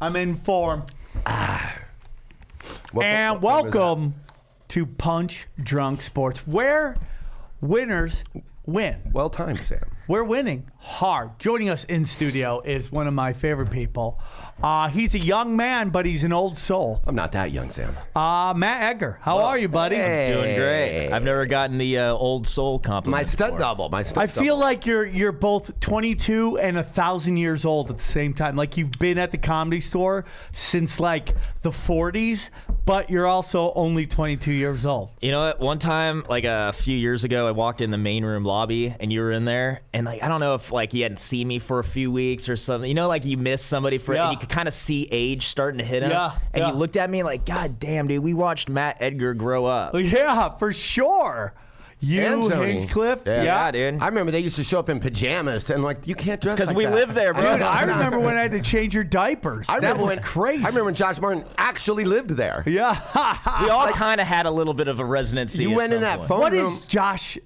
I'm in form. What Welcome to Punch Drunk Sports, where winners win. Well timed, Sam. We're winning hard. Joining us in studio is one of my favorite people. He's a young man, but he's an old soul. I'm not that young, Sam. Matt Edgar. How are you, buddy? Hey. Doing great. I've never gotten the old soul compliment. My stunt before. double. I feel like you're both 22 and 1,000 years old at the same time. Like you've been at the Comedy Store since like the 40s, but you're also only 22 years old. You know what? One time, like a few years ago, I walked in the main room lobby, and you were in there, and like I don't know if like you hadn't seen me for a few weeks or something. You know, like you miss somebody for, and you could kind of see age starting to hit him. Yeah, and you looked at me like, God damn, dude, we watched Matt Edgar grow up. Yeah, for sure. You, Tony. Hinchcliffe? Yeah, dude. I remember they used to show up in pajamas, and like you can't dress Because like we that. live there, bro. Dude, I remember when I had to change your diapers. That was crazy. I remember when Josh Martin actually lived there. Yeah. We all kind of had a little bit of a residency. You at went in some that point. phone What room. is Josh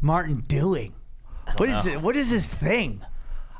Martin doing? What is it? What is his thing?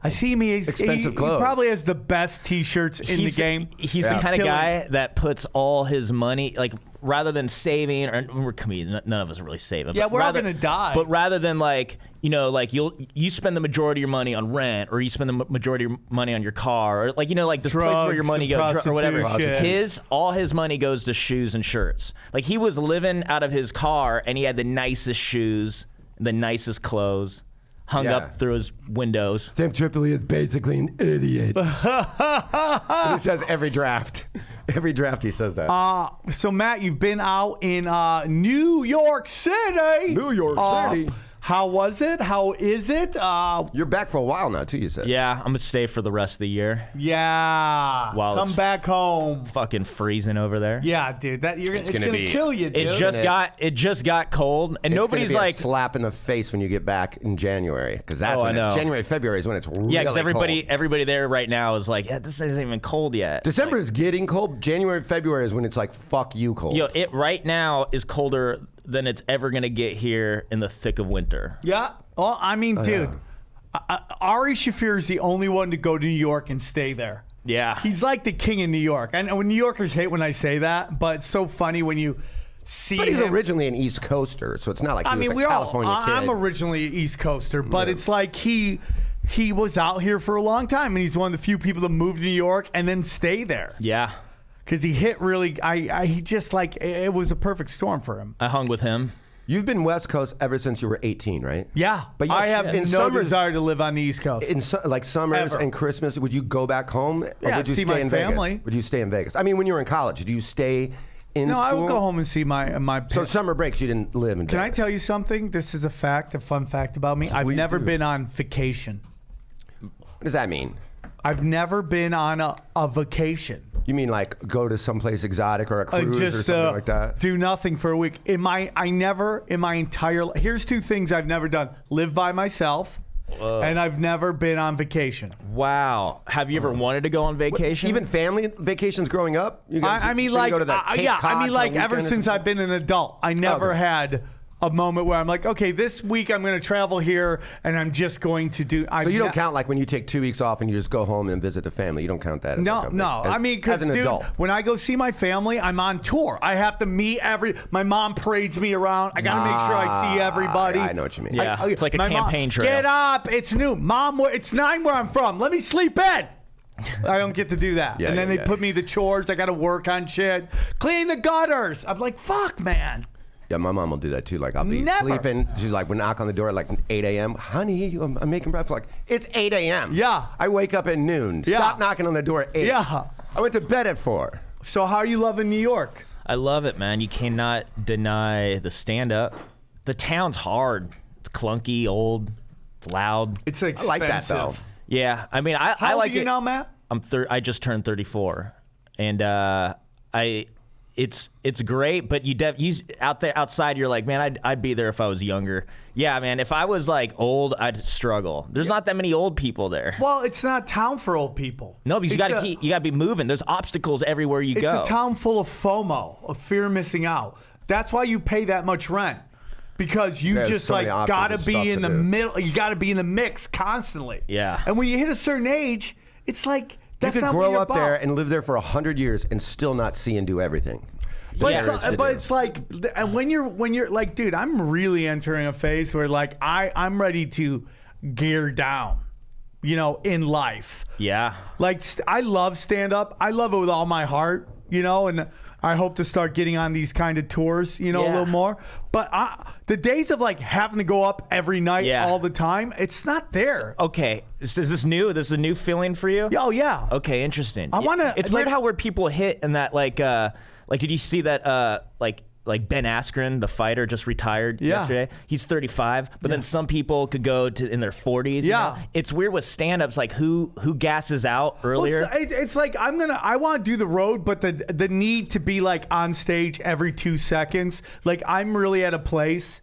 I see him. Expensive clothes. He probably has the best T-shirts in the game. He's the kind of killing guy that puts all his money, like rather than saving, or we're comedians, none of us are really saving. Yeah, but we're all rather- gonna die. But rather than like, you know, like you spend the majority of your money on rent, or you spend the majority of your money on your car, or like, you know, like this place where your Drugs money and goes, or whatever. prostitution. All his money goes to shoes and shirts. Like he was living out of his car, and he had the nicest shoes, the nicest clothes, hung Yeah. up through his windows. Sam Tripoli is basically an idiot. He says every draft. Every draft he says that. So Matt, you've been out in New York City. New York City. How was it? How is it? You're back for a while now, too, you said. Yeah, I'm gonna stay for the rest of the year. Yeah. While Come it's- back home. Fucking freezing over there. Yeah, dude. It's gonna gonna be- kill you, dude. It just got cold, and It's nobody's gonna be like, a slap in the face when you get back in January, because that's Oh, when I know. January, February is when it's really yeah, because cold. everybody there right now is like, yeah, this isn't even cold yet. December is getting cold. January, February is when it's like fuck you cold. Yo, it right now is colder than it's ever gonna get here in the thick of winter. Yeah. Well, I mean, dude, Ari Shaffir is the only one to go to New York and stay there. Yeah. He's like the king of New York. I know New Yorkers hate when I say that, but it's so funny when you see But he's him. originally an East Coaster, so it's not like he I mean, was we a all. California kid. I'm originally an East Coaster, but it's like he was out here for a long time, and he's one of the few people to move to New York and then stay there Yeah, because he hit really. He just like it was a perfect storm for him. I hung with him. You've been West Coast ever since you were 18, right? Yeah, But I have in no summers- desire to live on the East Coast. In like summers Ever. and Christmas, would you go back home? Or Yeah, would you see stay my in family. Vegas? Would you stay in Vegas? I mean, when you were in college, did you stay in No, school? I would go home and see my. So summer breaks, you didn't live in Can I Vegas. tell you something? This is a fact, a fun fact about me. I've Please never do. been on vacation. What does that mean? I've never been on a vacation. You mean like go to someplace exotic or a cruise or Just something like that? do nothing for a week. In my entire here's two things I've never done: live by myself, and I've never been on vacation. Wow. Have you ever wanted to go on vacation? Even family vacations growing up? You guys- I mean, you like, go to the Cape yeah, I Cod mean, for a like, ever weekend or since something? I've been an adult, I never Okay. had a moment where I'm like, okay, this week I'm going to travel here, and I'm just going to do. So you don't count like when you take 2 weeks off and you just go home and visit the family. You don't count that. As No, like a- no. as- I mean, because as an dude, adult. when I go see my family, I'm on tour. I have to meet my mom parades me around. I got to make sure I see everybody. I know what you mean. Yeah, it's like a my mom, campaign trail. Get up! It's noon, Mom. It's 9 where I'm from. Let me sleep in. I don't get to do that. Yeah, and then yeah, they yeah. put me the chores. I got to work on shit. Clean the gutters. I'm like, fuck, man. Yeah, my mom will do that too. Like I'll be Never. sleeping. She's like, we knock on the door at like 8 a.m. Honey, I'm making breakfast. Like it's 8 a.m. Yeah. I wake up at noon. Yeah. Stop knocking on the door at 8. Yeah. I went to bed at 4. So how are you loving New York? I love it, man. You cannot deny the stand-up. The town's hard. It's clunky, old, it's loud. It's I expensive. like that though. Yeah, I mean, I How old like are you it. now, Matt? I just turned 34, and it's great. But you outside, you're like, man, I'd be there if I was younger. Yeah, man. If I was like old, I'd struggle. There's not that many old people there. Well, it's not a town for old people. No, because you gotta be moving. There's obstacles everywhere you go. It's a town full of FOMO, of fear of missing out. That's why you pay that much rent. Because you There's just so many like options gotta of stuff be in to the do. middle. You gotta be in the mix constantly. Yeah. And when you hit a certain age, it's like That's you could not what grow you're up there about. and live there for 100 years and still not see and do everything. But, Yeah. it's, There is to but do. it's like, and when you're like, dude, I'm really entering a phase where like I'm ready to gear down, in life. Yeah. Like I love stand up. I love it with all my heart, and I hope to start getting on these kind of tours, a little more. But the days of like having to go up every night all the time, it's not there. Okay, is this new? This is a new feeling for you? Oh yeah. Okay, interesting. I wanna- It's weird how where people hit and that like did you see that like Ben Askren, the fighter, just retired yesterday? He's 35, but then some people could go to in their 40s. Yeah. It's weird with stand-ups, like who gasses out earlier. Well, it's like I want to do the road, but the need to be like on stage every 2 seconds. Like I'm really at a place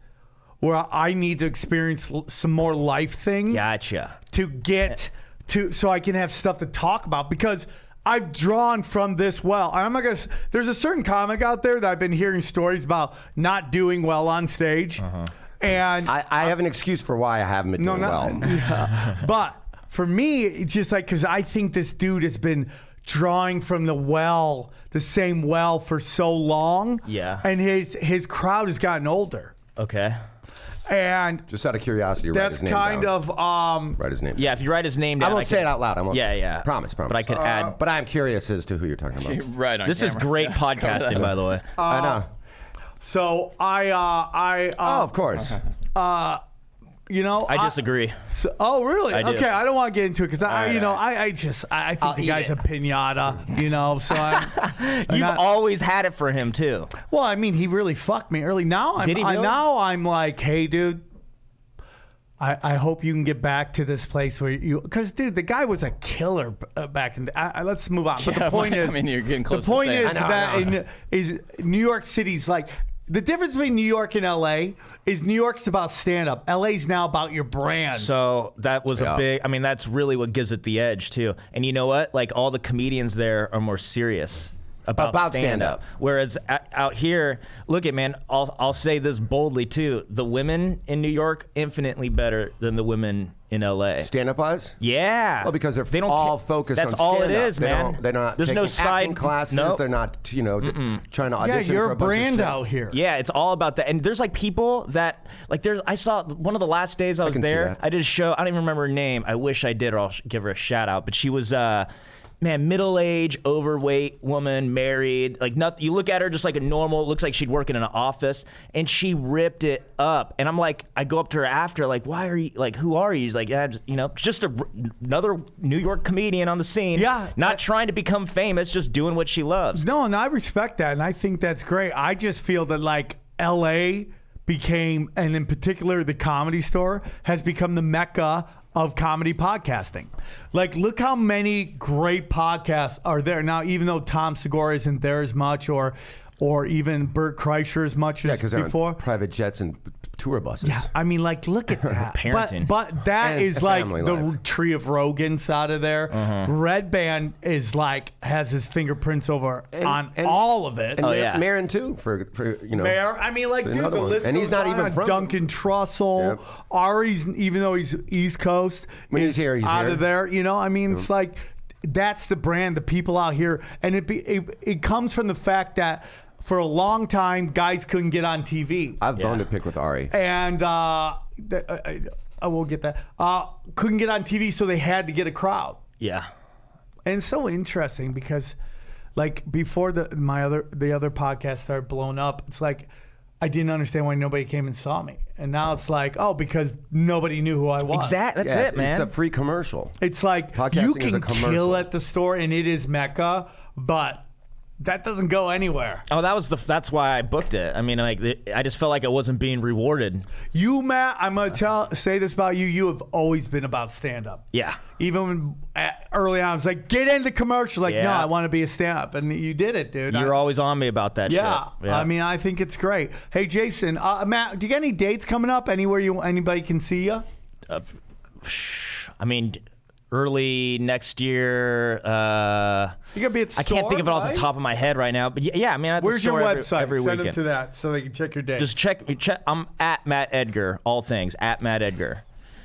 where I need to experience some more life things. Gotcha. To get to, so I can have stuff to talk about, because I've drawn from this well. I'm not gonna. There's a certain comic out there that I've been hearing stories about not doing well on stage, and I have an excuse for why I haven't been doing well. but for me, it's just like, because I think this dude has been drawing from the same well for so long. Yeah. And his crowd has gotten older. Okay. And Just out of curiosity, write that's his name kind down. of Write his name. Yeah, if you write his name down, I won't say it out loud. I won't. Yeah. Promise. But I could add. But I'm curious as to who you're talking about. Right on This is camera. great podcasting, by the way. I know. so I Oh, of course. I disagree. oh really? I do. Okay, I don't want to get into it because I right, think I'll the eat guy's it. a pinata. So I'm You've not- always had it for him too. well, I mean, he really fucked me early. Now Did he really? now I'm like, hey, dude. I hope you can get back to this place where because dude, the guy was a killer back in. Let's move on. But Yeah, the point is, I mean, you're getting close The to point saying is it. I know. that is New York City's like the difference between New York and LA is New York's about stand up. LA's now about your brand. So that was Yeah. a big. I mean, that's really what gives it the edge too. And you know what? Like all the comedians there are more serious about stand-up. Whereas out here, look at man. I'll say this boldly too. The women in New York infinitely better than the women in LA. Stand-up wise? Yeah. Well, because they they're don't all ca- focused That's on all it stand-up. is, man. They're not There's no taking acting side classes. Nope. They're not, trying to yeah, audition you're for a a bunch of brand shit. out here. Yeah, it's all about that. And there's like people that like I saw one of the last days I was can see there. that. I did a show. I don't even remember her name. I wish I did, or I'll give her a shout out. But she was middle-aged, overweight woman, married. Like nothing. You look at her just like a normal. Looks like she'd work in an office, and she ripped it up. And I'm like, I go up to her after, like, why are you like, who are you? She's like, yeah, just another New York comedian on the scene. Yeah. not trying to become famous, just doing what she loves. No, and I respect that, and I think that's great. I just feel that like LA became, and in particular the Comedy Store has become the mecca of comedy podcasting. Like, look how many great podcasts are there now. Even though Tom Segura isn't there as much, or even Bert Kreischer as much Yeah, as because they're before. on private jets and tour buses. Yeah, I mean, like, look at that. Parenting. But that And is a like family the life. tree of Rogans out of there. Red Band is like has his fingerprints over on and- all of it. And yeah. Marin too for Mayor, I mean, like, dude, another the one. list And he's goes not on. even from- Duncan Trussell, Yep. Ari's, even though he's East Coast, When he's is here, he's out here. of there. I mean, it's like that's the brand, the people out here, and it comes from the fact that for a long time, guys couldn't get on TV, I've bone to pick with Ari. and I will get that. Couldn't get on TV, so they had to get a crowd. Yeah. And it's so interesting because, like, before the other podcast started blowing up, it's like I didn't understand why nobody came and saw me, and now it's like, oh, because nobody knew who I was. Exactly. That's Yeah, it, man. It's a free commercial. It's like Podcasting you is can a commercial. kill at the store, and it is Mecca, but that doesn't go anywhere. Oh, that's why I booked it. I mean, like, I just felt like I wasn't being rewarded. You, Matt, I'm gonna say this about you. You have always been about stand-up. Yeah. Even when early on, I was like, get into commercial. Like, no, Yeah. I want to be a stand-up, and you did it, dude. You're always on me about that Yeah, shit. I mean, I think it's great. Hey, Jason, Matt, do you got any dates coming up? Anywhere anybody can see you? I mean, early next year. You gotta be at the I can't think of it off the top of my head right now. But yeah, I mean, at Where's the your store website? every Send them weekend. to that so they can check your dates. Just check. I'm at Matt Edgar. All things at Matt Edgar.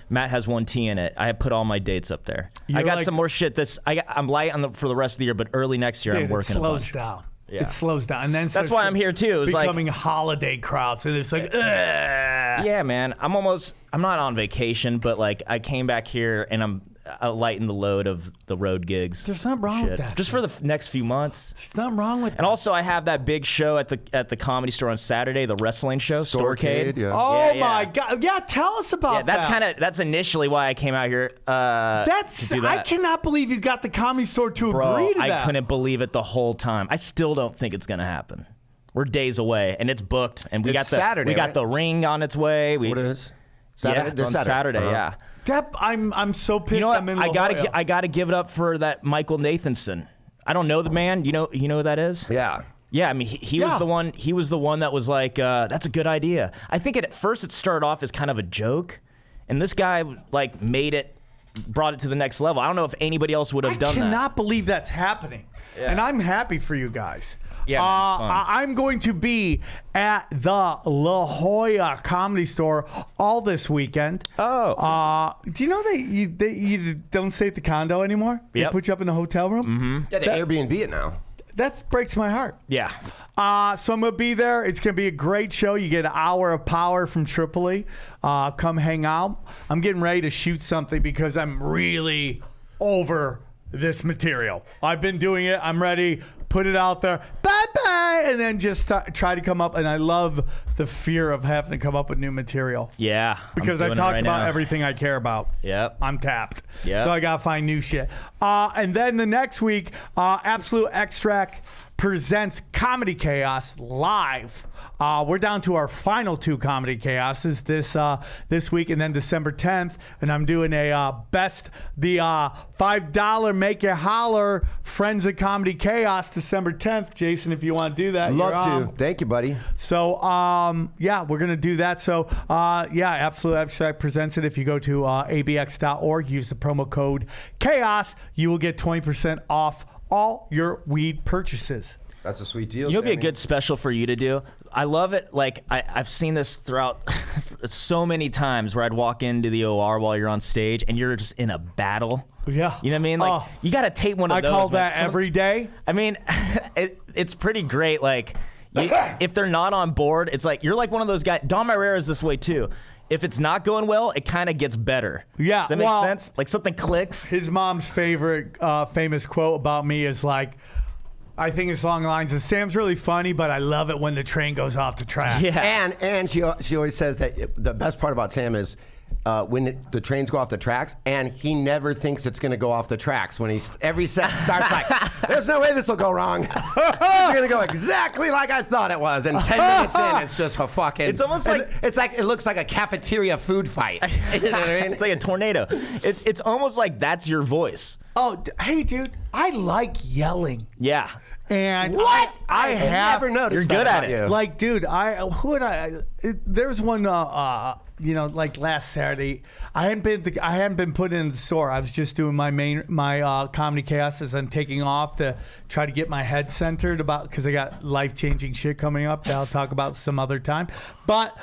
Matt has 1T in it. I put all my dates up there. I You're got like- some more shit. I'm light for the rest of the year, but early next year I'm Dude, working it a slows bunch. down. Yeah. It slows down, and then That's why I'm here too. It was becoming holiday crowds, and it's like, ugh. Yeah, man. I'm not on vacation, but like I came back here and I'm lighten the load of the road gigs. There's nothing wrong with Shit. that. Just for the next few months. There's nothing wrong with that. And also, I have that big show at the Comedy Store on Saturday, the wrestling show, Storecade. Yeah. Oh Yeah, my yeah. God! Yeah, tell us about that. That's initially why I came out here. That's to do that. I cannot believe you got the Comedy Store to Bro, agree to that. I couldn't believe it the whole time. I still don't think it's gonna happen. We're days away, and it's booked, and we It's got Saturday, we got right? the ring on its way. What it is? Yeah, it's on Saturday. Uh-huh. Yeah. That I'm so pissed. You know what? I'm in I La Jolla. gotta give it up for that Michael Nathanson. I don't know the man. You know who that is? Yeah. Yeah, I mean he Yeah. was the one. He was the one that was like, "That's a good idea." I think at first it started off as kind of a joke, and this guy like brought it to the next level. I don't know if anybody else would have done I that. cannot believe that's happening, and I'm happy for you guys. Yeah, it's fun. I'm going to be at the La Jolla Comedy Store all this weekend. Oh. Do you know that you don't stay at the condo anymore? They Yep. put you up in a hotel room. Mm-hmm. Yeah, they Airbnb it now. That breaks my heart. Yeah. So I'm going to be there. It's going to be a great show. You get an hour of power from Tripoli. Come hang out. I'm getting ready to shoot something because I'm really over this material. I've been doing it. I'm ready. Put it out there. Bye-bye. And then just try to come up. And I love the fear of having to come up with new material. Yeah. Because I talked about everything I care about. Yep. I'm tapped. Yep. So I got to find new shit. And then the next week, Absolute Extract presents Comedy Chaos live. We're down to our final 2 Comedy Chaoses this week, and then December 10th. And I'm doing a the $5 Make It Holler Friends of Comedy Chaos December 10th. Jason, if you want to do that, Love you're to. on. Thank you, buddy. So, yeah, we're going to do that. So, yeah, Absolute Abstract presents it. If you go to abx.org, use the promo code CHAOS, you will get 20% off all your weed purchases. That's a sweet deal. You'll be a Sammy. good special for you to do. I love it. Like I've seen this throughout so many times where I'd walk into the OR while you're on stage and you're just in a battle. Yeah. You know what I mean? Like you got to tape one of I those. call man. that every day. I mean, it's pretty great. Like if they're not on board, it's like you're like one of those guys. Don Marrera is this way too. If it's not going well, it kind of gets better. Yeah, Does that make well, sense? Like something clicks. His mom's favorite famous quote about me is like, I think it's along the lines of, Sam's really funny, but I love it when the train goes off the track. Yeah. And she always says that the best part about Sam is when the trains go off the tracks, and he never thinks it's going to go off the tracks. When every set starts like, there's no way this will go wrong. It's going to go exactly like I thought it was. And 10 minutes in, it's just a fucking. It's almost like it looks like a cafeteria food fight. You know what I mean? It's like a tornado. It's almost like that's your voice. Oh, hey, dude, I like yelling. Yeah. And What? I have never noticed. You're that good at about it. you. Like, dude, there's one, like last Saturday, I hadn't been put in the store. I was just doing my Comedy Chaos as I'm taking off to try to get my head centered because I got life-changing shit coming up that I'll talk about some other time. But,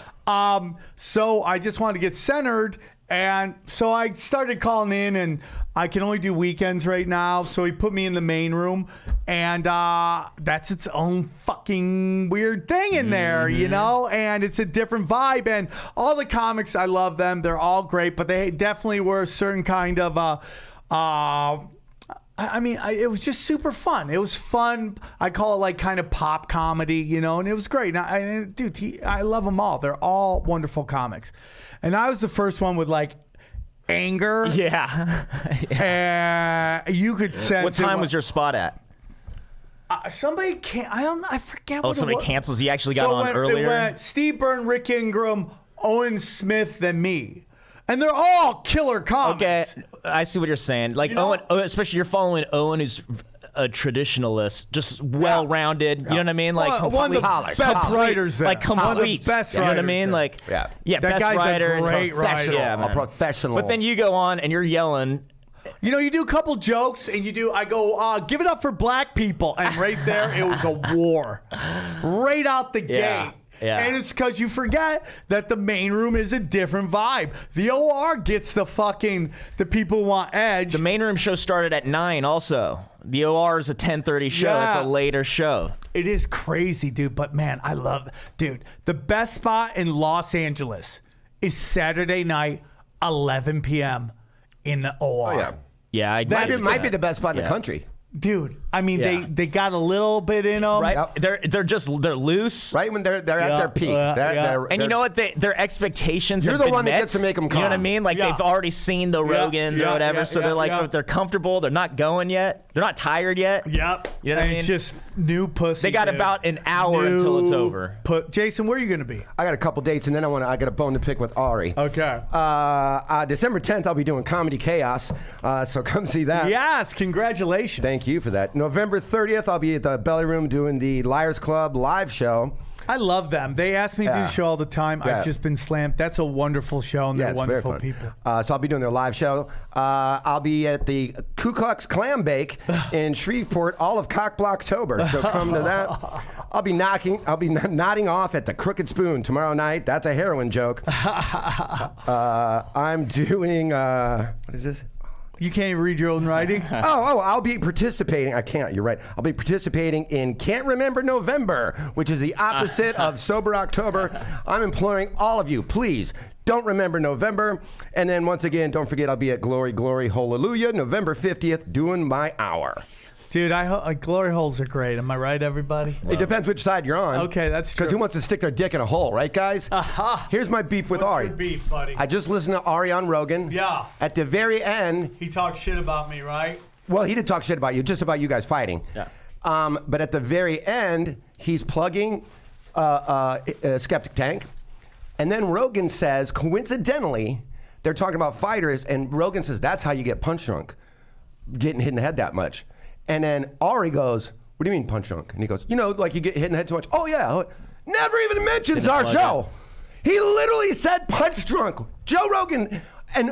so I just wanted to get centered. And so I started calling in, and I can only do weekends right now. So he put me in the main room, and that's its own fucking weird thing in there, you know? And it's a different vibe. And all the comics, I love them. They're all great, but they definitely were a certain kind of, it was just super fun. It was fun. I call it like kind of pop comedy, you know, and it was great. I love them all. They're all wonderful comics. And I was the first one with like anger. Yeah. And you could sense. What time was your spot at? Somebody can't. I forget. Oh, what somebody it was. cancels. You actually got on it earlier. went Steve Byrne, Rick Ingram, Owen Smith, then me. And they're all killer comics. Okay, I see what you're saying. Like You know- Owen, especially you're following Owen, who's a traditionalist, just well-rounded. You know what I mean? Like one of the polished, best polished. writers there. like One of the complete. best You know what I writers mean? there. Like Yeah. yeah, That best guy's a writer. and great writer. Professional, Yeah, a man. professional. But then you go on and you're yelling. You know, you do a couple jokes, and I go, give it up for black people. And right there, it was a war. Right out the Yeah. gate. Yeah. And it's because you forget that the main room is a different vibe. The OR gets the people who want edge. The main room show started at 9 also. The OR is a 10:30 show. Yeah. It's a later show. It is crazy, dude. But man, I love, dude. The best spot in Los Angeles is Saturday night, 11 p.m. in the OR. Oh, yeah. Yeah, I That noticed might be that. the best spot in Yeah. the country. Dude, I mean, Yeah. they got a little bit in them. Right? Yep. They're loose. Right when they're at Yeah, their peak. yeah. And you know what? Their expectations You're have the been one that met. gets to make 'em You know what I calm. mean? Like Yeah. they've already seen the Rogans yeah, or whatever, yeah, so they're yeah, like, yeah. they're comfortable. They're not going yet. They're not tired yet. Yep. You know what I and mean? It's just new pussy. They got dude. about an hour until it's over. Jason, where are you going to be? I got a couple dates, and then I got a bone to pick with Ari. Okay. December 10th, I'll be doing Comedy Chaos, so come see that. Yes, congratulations. Thank you for that. November 30th, I'll be at the Belly Room doing the Liars Club live show. I love them. They ask me to do Yeah. the show all the time. Yeah. I've just been slammed. That's a wonderful show, and Yeah, they're it's very wonderful fun. people. So I'll be doing their live show. I'll be at the Ku Klux Klan Bake in Shreveport all of Cock Blocktober. So come to that. I'll be nodding off at the Crooked Spoon tomorrow night. That's a heroin joke. I'm doing what is this? You can't even read your own writing? I'll be participating. I can't. You're right. I'll be participating in Can't Remember November, which is the opposite of Sober October. I'm imploring all of you, please don't remember November. And then once again, don't forget I'll be at Glory, Glory, Hallelujah, November 50th, doing my hour. Dude, glory holes are great. Am I right, everybody? It depends which side you're on. Okay, that's Because true. who wants to stick their dick in a hole, right, guys? Aha. Here's my beef with What's Ari. your beef, buddy? I just listened to Ari on Rogan. Yeah. At the very end, He talked shit about me, right? well, he did talk shit about you, just about you guys fighting. Yeah. But at the very end, he's plugging Skeptic Tank. And then Rogan says, coincidentally, they're talking about fighters, and Rogan says, that's how you get punch drunk, getting hit in the head that much. And then Ari goes, what do you mean punch drunk? And he goes, like you get hit in the head so much. Oh, yeah. Never even mentions our show. He literally said punch drunk. Joe Rogan. And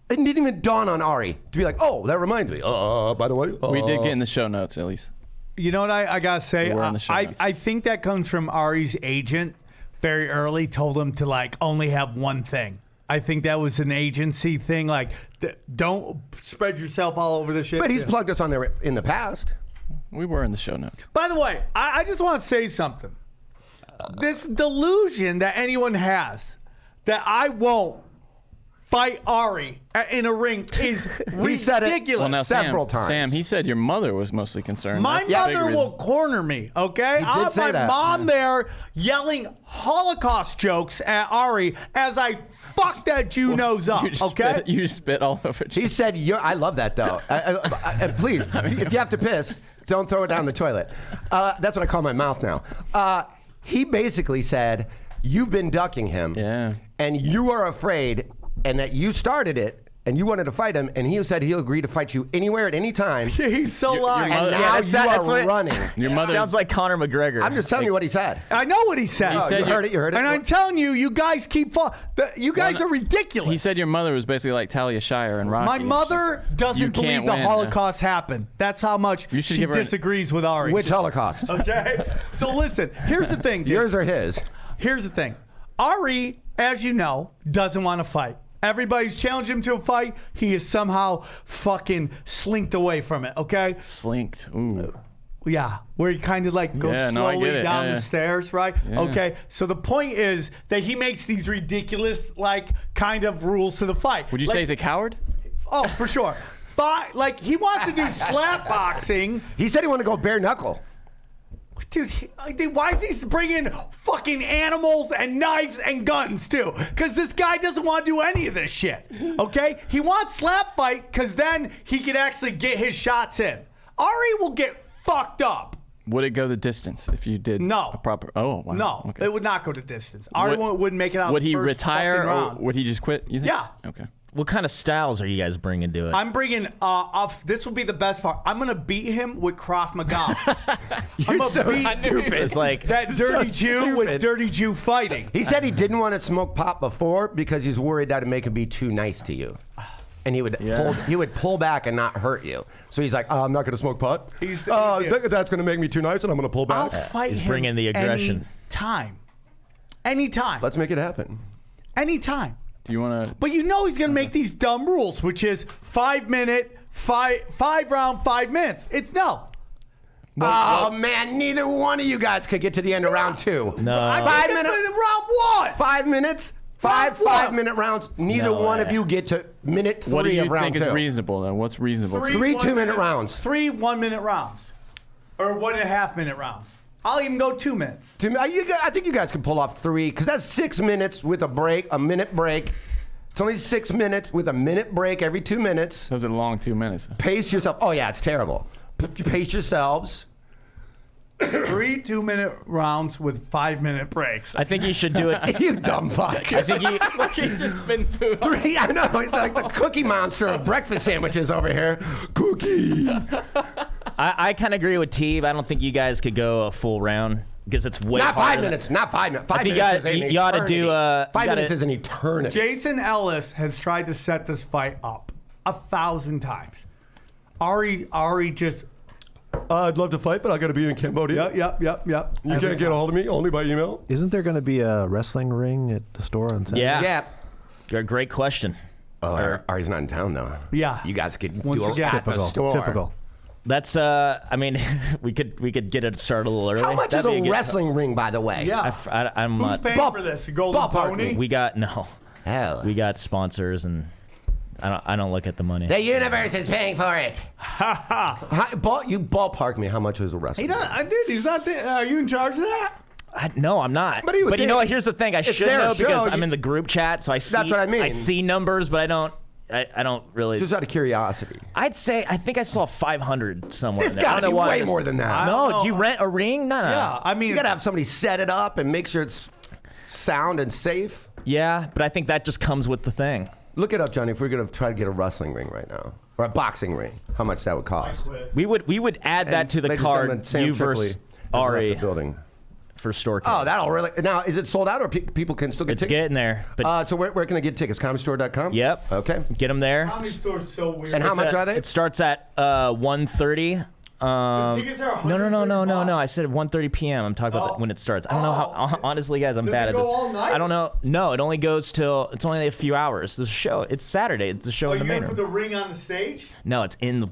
it didn't even dawn on Ari to be like, oh, that reminds me. By the way. We did get in the show notes, at least. You know what I got to say? We were on the show notes. I think that comes from Ari's agent very early, told him to only have one thing. I think that was an agency thing. Don't spread yourself all over the shit. But he's plugged us on there in the past. We were in the show notes. By the way, I just want to say something. This delusion that anyone has that I won't fight Ari in a ring is He said it ridiculous. Well, now, several times. Sam, he said your mother was mostly concerned. My That's the big mother reason. will corner me, okay? He I'll did have say my that. mom there yelling Holocaust jokes at Ari as I fuck that Jew nose up, You okay? spit, you spit all over. He said, I love that, though. Please, if you have to piss, don't throw it down the toilet. That's what I call my mouth now. He basically said, you've been ducking him. Yeah. And you are afraid, and that you started it, and you wanted to fight him, and he said he'll agree to fight you anywhere at any time. He's so lying. And mother- now that's you are running. Your mother Sounds like Conor McGregor. I'm just telling you what he said. I know what he said. Oh, said you heard it. You heard it. And I'm telling you, you guys keep you guys are ridiculous. He said your mother was basically like Talia Shire and Rocky. My mother You doesn't believe can't the win. Holocaust happened. That's how much You should she give her an- disagrees with Ari. Which Holocaust? Okay? So listen, here's the thing, dude. Yours or his? Here's the thing. Ari, as you know, doesn't want to fight. Everybody's challenged him to a fight. He is somehow fucking slinked away from it, okay? Slinked. Ooh. Yeah, where he kind of goes Yeah, no, I slowly get it. down Yeah, the yeah. stairs, right? Yeah. Okay, so the point is that he makes these ridiculous, kind of rules to the fight. Would you say he's a coward? Oh, for sure. He wants to do slap boxing. He said he wanted to go bare knuckle. Dude, why is he bringing fucking animals and knives and guns too? Because this guy doesn't want to do any of this shit. Okay? He wants slap fight because then he can actually get his shots in. Ari will get fucked up. Would it go the distance if you did No. a proper? Oh, wow. No, Okay. it would not go to distance. Ari wouldn't make it out. Would the he first retire fucking or round. would he just quit? You think? Yeah. Okay. What kind of styles are you guys bringing to it? I'm bringing this will be the best part. I'm gonna beat him with Krav Maga. I'm gonna beat stupid. It's like that dirty Jew with dirty Jew fighting. He said he didn't want to smoke pot before because he's worried that would make him be too nice to you. And he would pull back and not hurt you. So he's like, I'm not going to smoke pot. He's that's going to make me too nice and I'm going to pull I'll back. fight He's him bringing the aggression. Time. Anytime. Let's make it happen. Anytime. Do you want to? But you know he's going to make these dumb rules, which is 5 minute, five round, 5 minutes. It's no. Man, neither one of you guys could get to the end of round 2. No. 5 minutes. Round 1. 5 minutes. Round Five one. minute rounds. Neither one of you get to minute 3 What do you of round think 2. is reasonable then? What's reasonable? Three 1 2-minute rounds. 3 1-minute rounds. Or 1.5 minute rounds. I'll even go 2 minutes. I think you guys can pull off 3 because that's 6 minutes with a break, a minute break. It's only 6 minutes with a minute break every 2 minutes. Those are long 2 minutes. Pace yourself. Oh yeah, it's terrible. Pace yourselves. 3 2-minute rounds with 5-minute breaks. I think you should do it. You dumb fuck. I think you. He's just been food. 3, I know. It's like the Cookie Monster of breakfast sandwiches over here. Cookie. I kind of agree with T, but I don't think you guys could go a full round because it's way Not 5 harder. minutes. Not 5 minutes. 5 I think minutes is an you ought to eternity. do. 5 you minutes gotta- is an eternity. Jason Ellis has tried to set this fight up 1,000 times. Ari just. I'd love to fight, but I got to be in Cambodia. Yep. You can't get a hold of me only by email. Isn't there going to be a wrestling ring at the store on Saturday? Yeah. Yeah. Great question. Oh, Ari's not in town though. Yeah. You guys could Once do a again. at the store. Typical. That's. I mean, we could get it started a little early. How much That'd is be a good- wrong ring, by the way? Yeah. I'm Who's not. paying for this? The Golden ballpark Pony? me. We got no. Hell. We got sponsors, and I don't look at the money. The universe is paying for it. You ballpark me. How much is a wrestling? He doesn't. I did. He's not there. Are you in charge of that? No, I'm not. But he would you know think- what? Here's the thing. I should their know because show. I'm in the group chat, so I see. That's what I mean. I see numbers, but I don't. I don't really. Just out of curiosity. I'd say I think I saw 500 somewhere. It's in there. I got to don't be know why way this- more than that. No, don't do you know. rent a ring? No. Yeah. I mean, You got to have somebody set it up and make sure it's sound and safe. Yeah, but I think that just comes with the thing. Look it up, Johnny. If we're gonna try to get a wrestling ring right now or a boxing ring, how much that would cost? We would add that to the Ladies and card. gentlemen, Sam You Tripoli versus has left Ari the building. for store. Oh, that'll really. Now, is it sold out or people can still get It's tickets? getting there. But So where can I get tickets? ComedyStore.com? yep. Okay. Get them there. Comedy Store's so weird. And how much are they? It starts at 1:30. tickets are No. $130. I said 1:30 p.m. I'm talking about when it starts. I don't know how. Honestly, guys, I'm Does bad it at go this. all night? I don't know. No, it only goes till. It's only a few hours. The show. It's Saturday. It's the show Are in you the main going to put room. the ring on the stage? No, it's in the.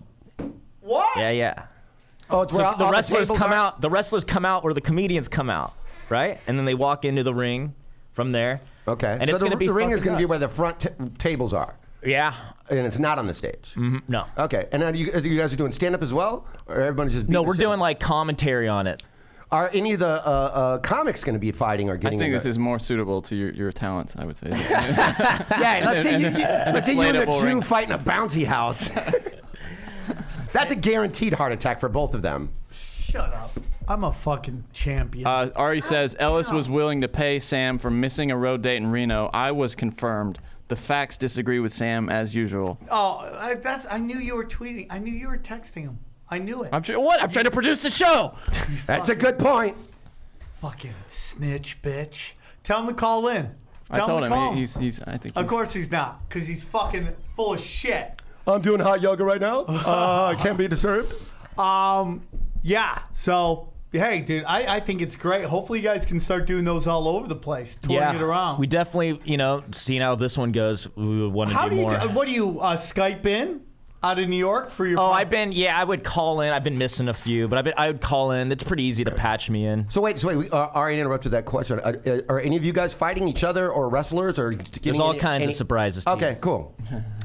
What? Yeah. Oh, it's where So the all wrestlers tables come are? out. The wrestlers come out where the comedians come out, right? And then they walk into the ring from there. Okay. And so it's going to be the ring is fucking going to be nuts. where the front tables are, Yeah. and it's not on the stage. No. Okay. And now you guys are doing stand up as well, or everybody's just No, beating we're the shit? doing like commentary on it. Are any of the comics going to be fighting or I getting? think in this there? is more suitable to your talents, I would say. Yeah, let's see let's see you and a inflatable Jew ring. fighting a bouncy house. That's a guaranteed heart attack for both of them. Shut up. I'm a fucking champion. Ari says Ellis was willing to pay Sam for missing a road date in Reno. I was confirmed. The facts disagree with Sam as usual. I knew you were tweeting. I knew you were texting him. I knew it. I'm trying to produce the show. That's a good point. Fucking snitch, bitch. Tell him to call in. I Tell told to call him he's. I think. Of He's, course he's not, because he's fucking full of shit. I'm doing hot yoga right now. I can't be disturbed. Yeah. So, hey, dude, I think it's great. Hopefully you guys can start doing those all over the place, touring it around. We definitely, seeing how this one goes, we would want to How do do you? more. What do you Skype in out of New York for your? Oh, I would call in. I've been missing a few, but I would call in. It's pretty easy to patch me in. So wait, Ari interrupted that question. Are any of you guys fighting each other or wrestlers or? There's all kinds of surprises. To Okay, you. cool.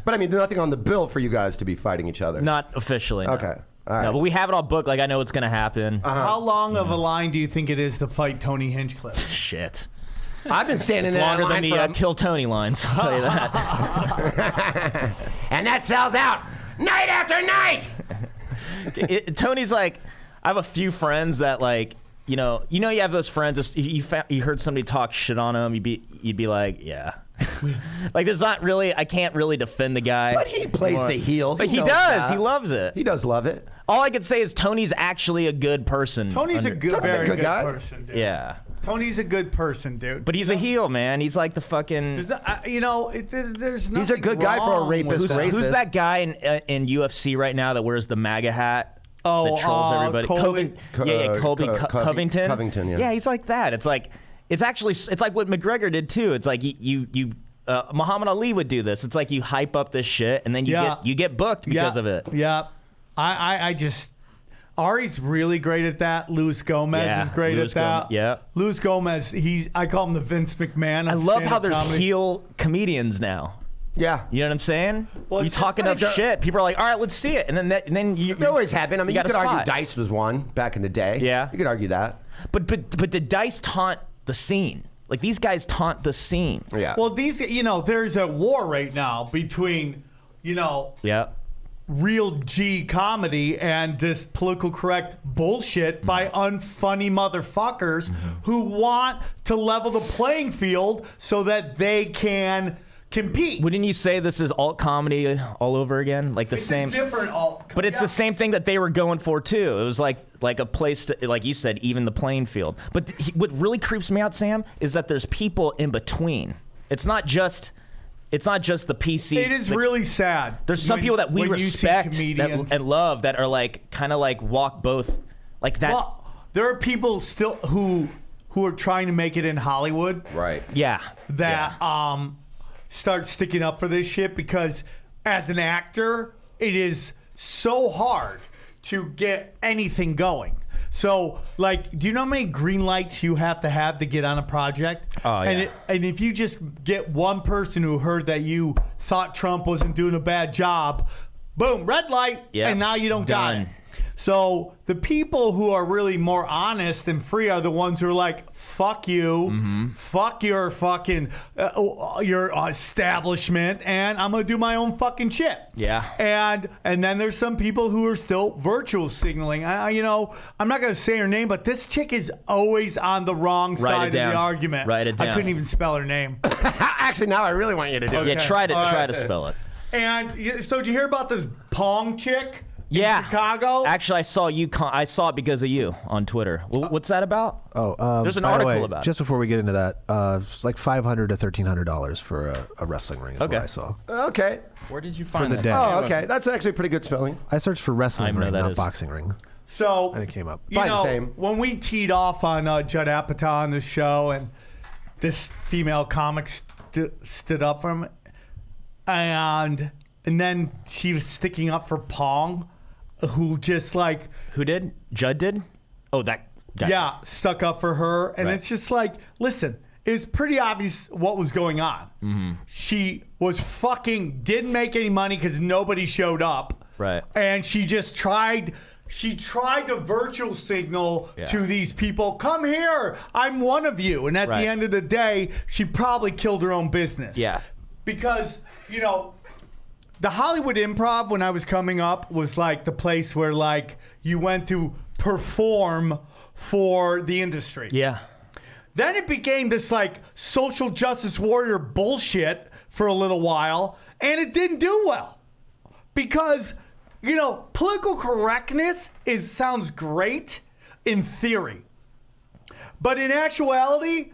But I mean, there's nothing on the bill for you guys to be fighting each other. Not officially. No. Okay. All right. No, but we have it all booked. Like I know what's gonna happen. How long of a line do you think it is to fight Tony Hinchcliffe? Shit. I've been standing It's in that longer than line the Kill Tony lines. I'll tell you that. and that sells out night after night. Tony's like, I have a few friends that like, you have those friends. If you heard somebody talk shit on him, you'd be like, yeah. Like there's not really. I can't really defend the guy. But he plays the heel. But he knows does. that. He loves it. He does love it. All I could say is Tony's actually a good person. Tony's a very good guy. person, dude. Yeah. Tony's a good person, dude. But he's a heel, man. He's like the fucking. There's there's He's a good guy for a wrong rapist. with that. Racist. Who's that guy in UFC right now that wears the MAGA hat? Oh, that trolls everybody. Colby. Colby Covington, yeah. Yeah, he's like that. It's like It's actually it's like what McGregor did too. It's like you Muhammad Ali would do this. It's like you hype up this shit and then you get booked because of it. Yeah. I just Ari's really great at that. Luis Gomez is great at that. Luis Gomez, I call him the Vince McMahon. I love how there's heel comedians now. Yeah. You know what I'm saying? Well, you talk enough shit, people are like, all right, let's see it. And then you. It always happened. I mean, you got could a argue spot. Dice was one back in the day. Yeah. You could argue that. But did Dice taunt the scene? Like, these guys taunt the scene. Yeah. Well, there's a war right now between, Yeah. real G comedy and this political correct bullshit by unfunny motherfuckers who want to level the playing field so that they can compete. Wouldn't you say this is alt comedy all over again? Like the It's same. a different alt. But it's the same thing that they were going for too. It was like a place to, like you said, even the playing field. But what really creeps me out, Sam, is that there's people in between. It's not just the PC. It is really sad. There's some people that we when you see respect comedians. and love that are like kind of like walk both like that. Well, there are people still who are trying to make it in Hollywood. Right. Yeah. That start sticking up for this shit because as an actor, it is so hard to get anything going. So, like, do you know how many green lights you have to get on a project? Oh, yeah. And if you just get one person who heard that you thought Trump wasn't doing a bad job, boom, red light, and now you don't got Done. it. So the people who are really more honest and free are the ones who are like, fuck you, fuck your fucking, your establishment, and I'm going to do my own fucking shit. Yeah. And then there's some people who are still virtual signaling. I'm not going to say her name, but this chick is always on the wrong side of the argument. Write it down. I couldn't even spell her name. Actually, now I really want you to do it. Yeah, try All right. to spell it. And so did you hear about this Pong chick? Yeah. In Chicago? Actually, I saw it because of you on Twitter. What's that about? There's an by the article way, about it. Just before we get into that, it's like $500 to $1,300 for a wrestling ring. Is Okay. what I saw. Okay. Where did you find the that? day. Oh, okay. That's actually pretty good spelling. I searched for I wrestling know ring, that not is. boxing ring, So and it came up. You Probably the know, same. when we teed off on Judd Apatow on the show, and this female comic stood up for him, and then she was sticking up for Pong, who just like Who did? Judd did? Oh, that guy. stuck up for her, and Right. it's just like, listen, it's pretty obvious what was going on. She was didn't make any money because nobody showed up. Right. And she just tried to virtual signal to these people, come here, I'm one of you. And at Right. the end of the day, she probably killed her own business. Yeah. Because, the Hollywood Improv when I was coming up was like the place where like you went to perform for the industry. Yeah. Then it became this like social justice warrior bullshit for a little while, and it didn't do well. Because, political correctness sounds great in theory. But in actuality,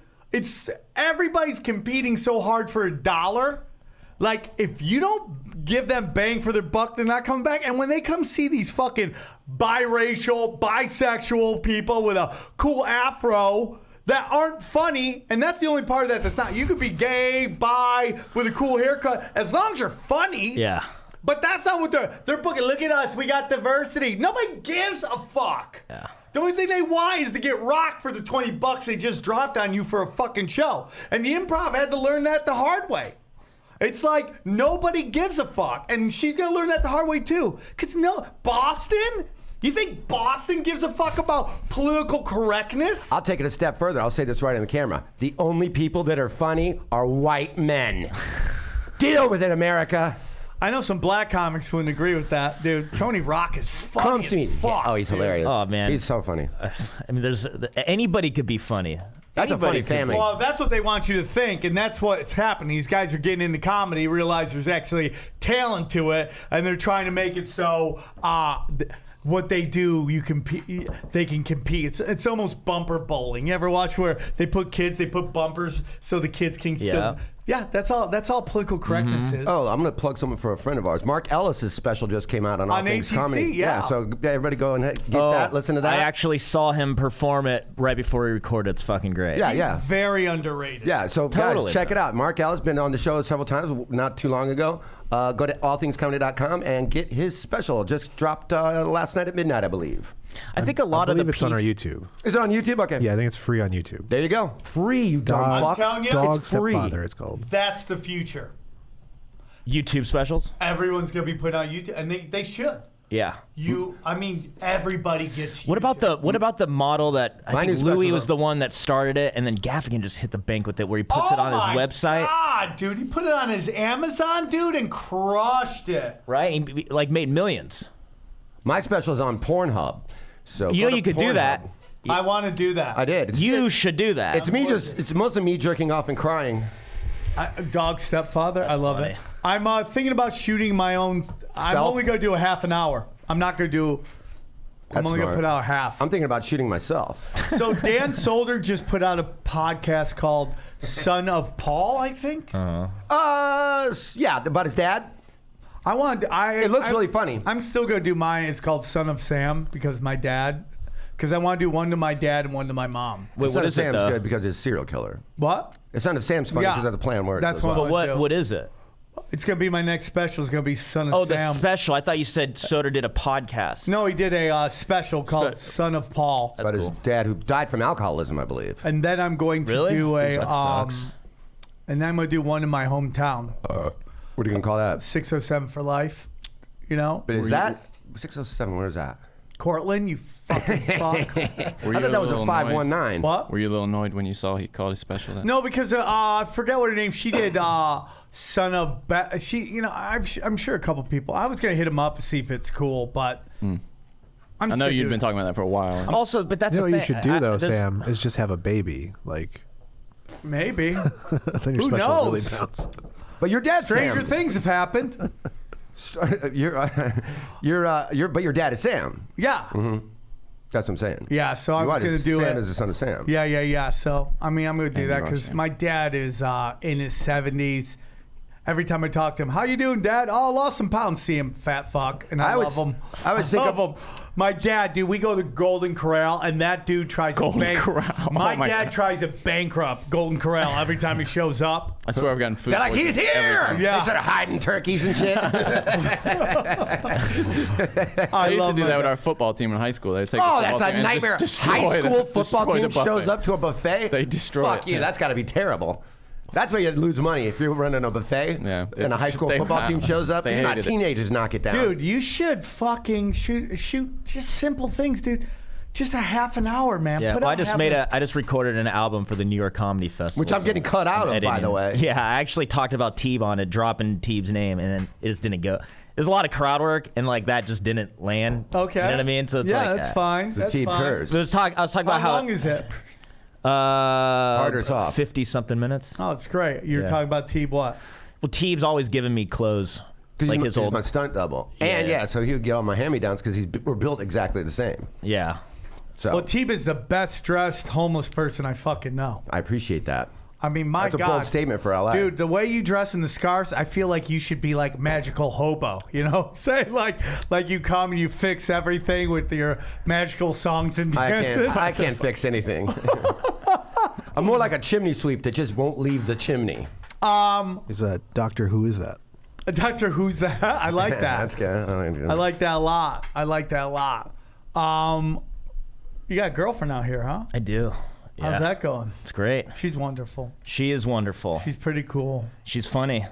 everybody's competing so hard for a dollar. Like, if you don't give them bang for their buck, they're not coming back. And when they come see these fucking biracial, bisexual people with a cool afro that aren't funny, and that's the only part of that that's not. You could be gay, bi, with a cool haircut, as long as you're funny. Yeah. But that's not what they're booking. Look at us, we got diversity. Nobody gives a fuck. Yeah. The only thing they want is to get rocked for the $20 they just dropped on you for a fucking show. And the Improv had to learn that the hard way. It's like nobody gives a fuck. And she's going to learn that the hard way too. Because Boston? You think Boston gives a fuck about political correctness? I'll take it a step further. I'll say this right on the camera. The only people that are funny are white men. Deal with it, America. I know some black comics wouldn't agree with that, dude. Tony Rock is funny as fuck. Oh, he's dude. hilarious. Oh, man. He's so funny. I mean, anybody could be funny. That's a funny Anybody could- family. Well, that's what they want you to think, and that's what's happening. These guys are getting into comedy, realize there's actually talent to it, and they're trying to make it so what they do, they can compete. It's almost bumper bowling. You ever watch where they put bumpers so the kids can still... Yeah, that's all political correctness is. Oh, I'm going to plug something for a friend of ours. Mark Ellis's special just came out on All Things ATC, Comedy. yeah. So everybody go and get that. Listen to that. I actually saw him perform it right before we recorded. It's fucking great. Yeah, He's yeah. very underrated. Yeah, so Totally. guys, check it out. Mark Ellis been on the show several times, not too long ago. Go to allthingscomedy.com and get his special. Just dropped last night at midnight, I believe. I think a lot I of the believe it's on our piece- YouTube. Is it on YouTube? Okay. Yeah, I think it's free on YouTube. There you go. Free, you dumb Dog, fuck. telling you, Dog it's free. Stepfather, it's called. That's the future. YouTube specials. Everyone's gonna be put on YouTube, and they should. Yeah. I mean, everybody gets. What about the model that My I new think Louis special- was the one that started it, and then Gaffigan just hit the bank with it, where he puts it on his website, God, dude, he put it on his Amazon, dude, and crushed it. right? He like made millions. My special is on Pornhub. So You go know to you could do Pornhub. that. I want to do that. I did. You should do that. It's me just. It's mostly me jerking off and crying. Dog stepfather. I love funny. it. I'm thinking about shooting my own. I'm Self? only gonna do a half an hour. I'm not gonna do. I'm That's only smart. gonna put out half. I'm thinking about shooting myself. So Dan Solder just put out a podcast called Son of Paul, I think. Yeah, about his dad. I want. It looks really funny. I'm still gonna do mine. It's called Son of Sam because my dad. Because I want to do one to my dad and one to my mom. Wait, Son what of is it Sam's though? good because he's a serial killer. What? The Son of Sam's funny Yeah. because of the play on words. That's as what- well. But do. what is it? It's gonna be my next special. It's gonna be Son of Oh, Sam. the special. I thought you said Soder did a podcast. No, he did a special called Son of Paul. That's About cool. his dad, who died from alcoholism, I believe. And then I'm going to Really? do a That sucks. and then I'm gonna do one in my hometown. What are you gonna call that? 607 for life. You know? But is that 607? Where is that? Cortland, you fucking fuck. Were I you thought that was a little 519. What? Were you a little annoyed when you saw he called his special that? No, because I forget what her name. She did Son of she. You know, I'm sure a couple people. I was gonna hit him up to see if it's cool, but I know you'd been talking about that for a while. Also, but that's You know the what you thing. should do though, there's- Sam, is just have a baby. Like, maybe. then your Who special really knows? bounce. But your dad's Stranger Sam. things have happened. But your dad is Sam. Yeah. That's what I'm saying. Yeah. So I You was are gonna just- do Sam it. is the son of Sam. Yeah. So I mean, I'm gonna do And that you are because Sam. my dad is in his 70s. Every time I talk to him, how you doing, Dad? Oh, I lost some pounds. See him, fat fuck, and I love him. I would think love him. My dad, dude, we go to Golden Corral, and that dude tries Golden to Corral. My Oh my dad God. tries to bankrupt Golden Corral every time he shows up. I swear I've gotten food. They're like, he's poisoning every here! time. Yeah. They started hiding turkeys and shit. I used to do that with our football team in high school. They'd take Oh, the that's football a team and nightmare. just High destroy school the- football destroy team the buffet. shows up to a buffet. They destroy Fuck it, you. yeah. That's got to be terrible. That's where you lose money if you're running a buffet. Yeah. And a high school They- football team shows up. they Even not hated it. teenagers knock it down. Dude, you should fucking shoot just simple things, dude. Just a half an hour, man. Yeah, Put well, out I just recorded an album for the New York Comedy Festival, Which I'm getting cut out of, by the way. Yeah, I actually talked about Teeb on it, dropping Teeb's name, and then it just didn't go. There's a lot of crowd work, and like that just didn't land. Okay. You know what I mean? So it's yeah, like that's fine. The That's Teeb fine. curse. I was talking about How long is it? hard or soft? 50-something minutes. Oh, it's great. You're Yeah. talking about Teeb what? Well, Teeb's always giving me clothes, like his he's old. my stunt double. Yeah, And yeah. so he would get all my hand-me-downs because we're built exactly the same. Yeah. So Well, Teeb is the best dressed homeless person I fucking know. I appreciate that. I mean, my That's a God. bold statement for LA. Dude, the way you dress in the scarves, I feel like you should be like magical hobo. You know what I'm saying? Like you come and you fix everything with your magical songs and dances. I can't fix anything. I'm more like a chimney sweep that just won't leave the chimney. Is that Doctor Who? Is that? Doctor Who's that? I like that. That's good. I like that a lot. I like that a lot. You got a girlfriend out here, huh? I do. Yeah. How's that going? It's great. She's wonderful. She is wonderful. She's pretty cool. She's funny.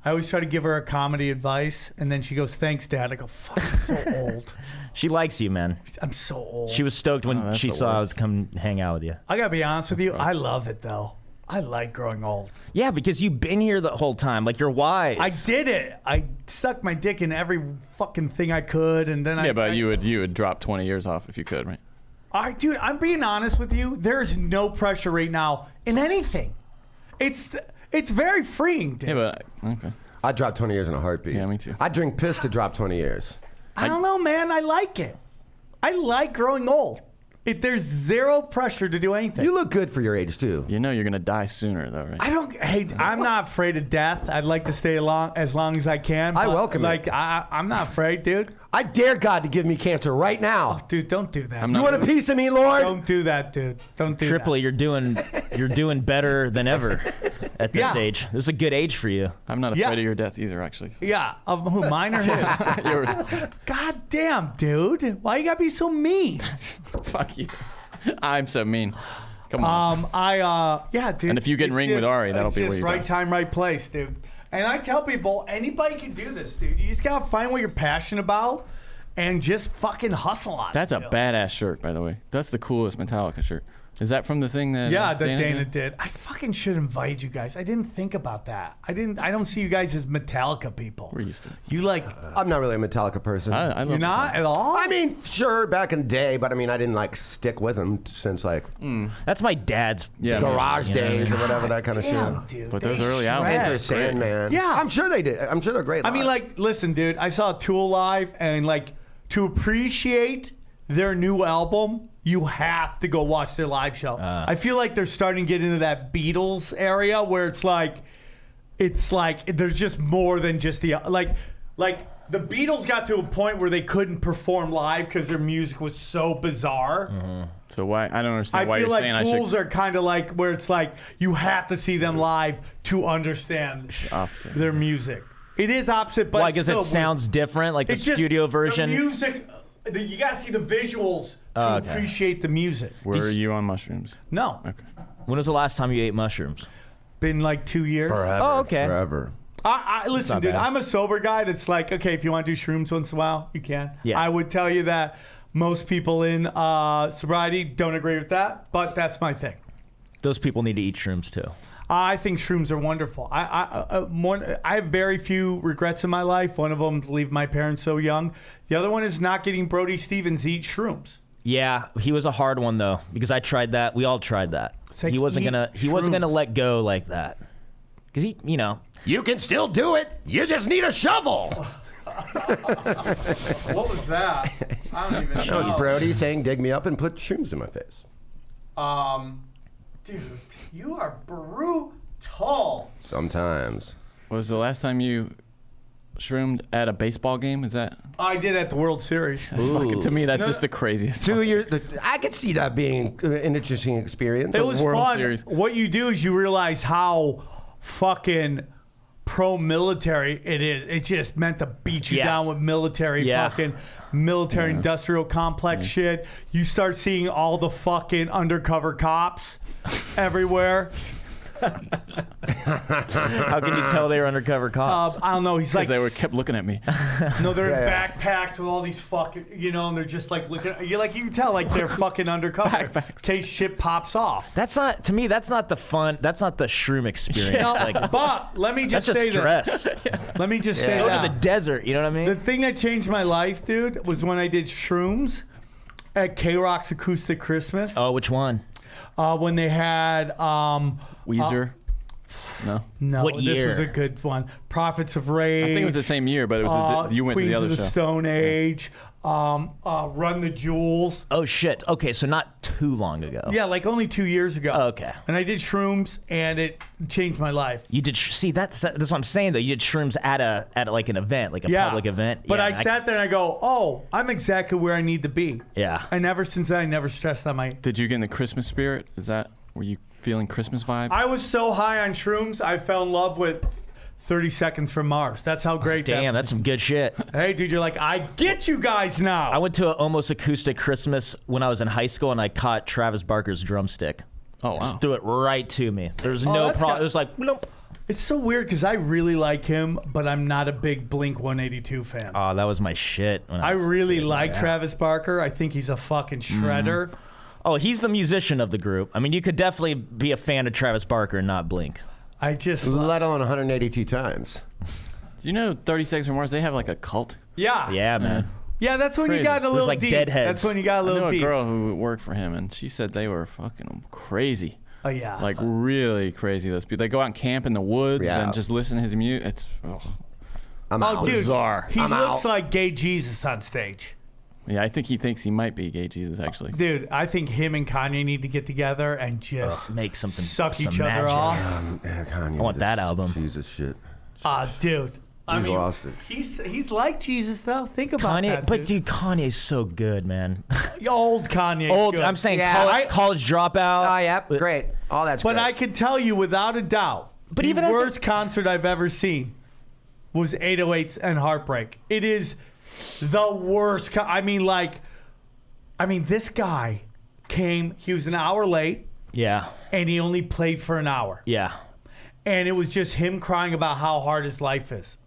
I always try to give her a comedy advice, and then she goes, "Thanks, Dad." I go, "Fuck, I'm so old. She likes you, man. I'm so old." She was stoked when that's she the saw I worst. was come hang out with you. I gotta be honest with you. I love it though. I like growing old. Yeah, because you've been here the whole time. Like, you're wise. I did it. I stuck my dick in every fucking thing I could, and then Yeah, but you would drop 20 years off if you could, right? Dude, I'm being honest with you. There's no pressure right now in anything. It's very freeing, dude. Yeah, but okay. I'd drop 20 years in a heartbeat. Yeah, me too. I'd drink piss to drop 20 years. I don't know, man. I like it. I like growing old. There's zero pressure to do anything. You look good for your age too. You know you're gonna die sooner, though, right? I don't. Hey, I'm not afraid of death. I'd like to stay as long as I can. I but, welcome it. I'm not afraid, dude. I dare God to give me cancer right now. Dude, don't do that. I'm You not- want a piece of me, Lord? Don't do that, dude. Don't do Tripoli, you're doing better than ever at this Yeah. age. This is a good age for you. I'm not Yeah. afraid of your death either, actually. that. Yeah. Of who? Mine or his? Yours. God damn, dude. Why you gotta be so mean? Fuck you. I'm so mean. Come on. Yeah, dude. And if you get in it's ring with just- Ari, that'll it's be where just you right die. time, right place, dude. And I tell people, anybody can do this, dude. You just gotta find what you're passionate about and just fucking hustle on That's it. a dude. badass shirt, by the way. That's the coolest Metallica shirt. Is that from the thing that? Yeah, that Dana did? did. I fucking should invite you guys. I didn't think about that. I don't see you guys as Metallica people. We're used to it. You like I'm not really a Metallica person. I love you're not at all? I mean, sure, back in the day, but I mean, I didn't like stick with them since like That's my dad's. Yeah, thing, Garage you know? days or whatever that kind of Damn, shit. dude. But they those early albums- shred. Enter Great. Sandman. Yeah. I'm sure they did. I'm sure they're great. I mean, live. like, listen, dude. I saw Tool live, and like to appreciate their new album, you have to go watch their live show. I feel like they're starting to get into that Beatles area where it's like there's just more than just the like the Beatles got to a point where they couldn't perform live because their music was so bizarre. So why? I don't understand I why feel you're like saying I Tools should. are kind of like where it's like you have to see them live to understand Opposite. their music. It is opposite, but Well, I it's guess still it sounds different, like the it's just studio version. The music, you gotta see the visuals to Okay. appreciate the music. Were you on mushrooms? No, Okay. When was the last time you ate mushrooms? been like 2 years. forever. Oh, okay. Forever. I listen, not dude. bad. I'm a sober guy. That's like, okay, if you want to do shrooms once in a while, you can. Yeah. I would tell you that most people in sobriety don't agree with that, but that's my thing. Those people need to eat shrooms too. I think shrooms are wonderful. I have very few regrets in my life. One of them is leaving my parents so young. The other one is not getting Brody Stevens to eat shrooms. Yeah, he was a hard one though because I tried that. We all tried that. It's like He wasn't eat gonna shrooms. let go like that because he, you know. You can still do it. You just need a shovel. What was that? I don't even That was Brody saying, "Dig me up and put shrooms in my face." Dude, you are brutal. Sometimes. Was the last time you shroomed at a baseball game? Is that? I did at the World Series. That's fucking, to me, that's No. just the craziest. 2 years. I could see that being an interesting experience. It was World fun. Series. What you do is you realize how fucking pro-military it is. It's just meant to beat you Yeah. down with military Yeah. fucking military industrial complex shit. You start seeing all the fucking undercover cops everywhere. How can you tell they were undercover cops? I don't know. He's like, Because they kept looking at me. no, they're in Yeah, backpacks with all these fucking, and they're just like looking. You can tell like they're fucking undercover in case shit pops off. That's not to me. That's not the fun. That's not the shroom experience. No, Like, but let me that's just just say stress. this. Let me just say Go that. to the desert. You know what I mean? The thing that changed my life, dude, was when I did shrooms at K-Rock's Acoustic Christmas. Oh, which one? When they had Weezer. No. no, What this year? was a good one. Prophets of Rage. I think it was the same year, but it was you went Queens to the other of the show. Stone Age. Run the Jewels. Oh shit. Okay, so not too long ago. Yeah, like only 2 years ago. Oh, okay. And I did shrooms, and it changed my life. You did see that's what I'm saying though. You did shrooms at like an event, like a Yeah. public event. But Yeah, I sat there and I go, oh, I'm exactly where I need to be. Yeah. And ever since then, I never stressed on my. Did you get in the Christmas spirit? Were you feeling Christmas vibes? I was so high on shrooms, I fell in love with 30 Seconds from Mars. That's how great Damn, that's some good shit. Hey, dude, you're like, I get you guys now. I went to an almost acoustic Christmas when I was in high school, and I caught Travis Barker's drumstick. Oh, wow. Just threw it right to me. There's no that's problem. got- It was like, nope. It's so weird because I really like him, but I'm not a big Blink 182 fan. Oh, that was my shit. When I was really a kid. like Travis Barker. I think he's a fucking shredder. Oh, he's the musician of the group. I mean, you could definitely be a fan of Travis Barker and not Blink. I just, Let alone 182 times. Do you know 30 Seconds from Mars? They have like a cult. yeah. Yeah, man. Yeah, that's when Crazy. you got a little like deep. deadheads. That's when you got a I little know a deep. girl who worked for him, and she said they were fucking crazy. Oh, yeah. Like really crazy. Those people. They go out and camp in the woods Yeah. and just listen to his music. It's I'm oh, out. dude. bizarre. He I'm looks out. like gay Jesus on stage. Yeah, I think he thinks he might be gay Jesus, actually. Dude, I think him and Kanye need to get together and just Make something. suck some each other magic. off. Yeah, Kanye, I want that this album. Jesus shit. Dude. I He's mean, lost it. he's like Jesus though. Think about Kanye, that, but dude, Kanye's so good, man. old Kanye. Old. Good. I'm saying Yeah, college dropout. Oh, yeah, great. All that's But great. I can tell you without a doubt, But the even as a- worst concert I've ever seen was 808s and Heartbreak. It is the worst. This guy came. He was an hour late, Yeah. and he only played for an hour. Yeah. And it was just him crying about how hard his life is.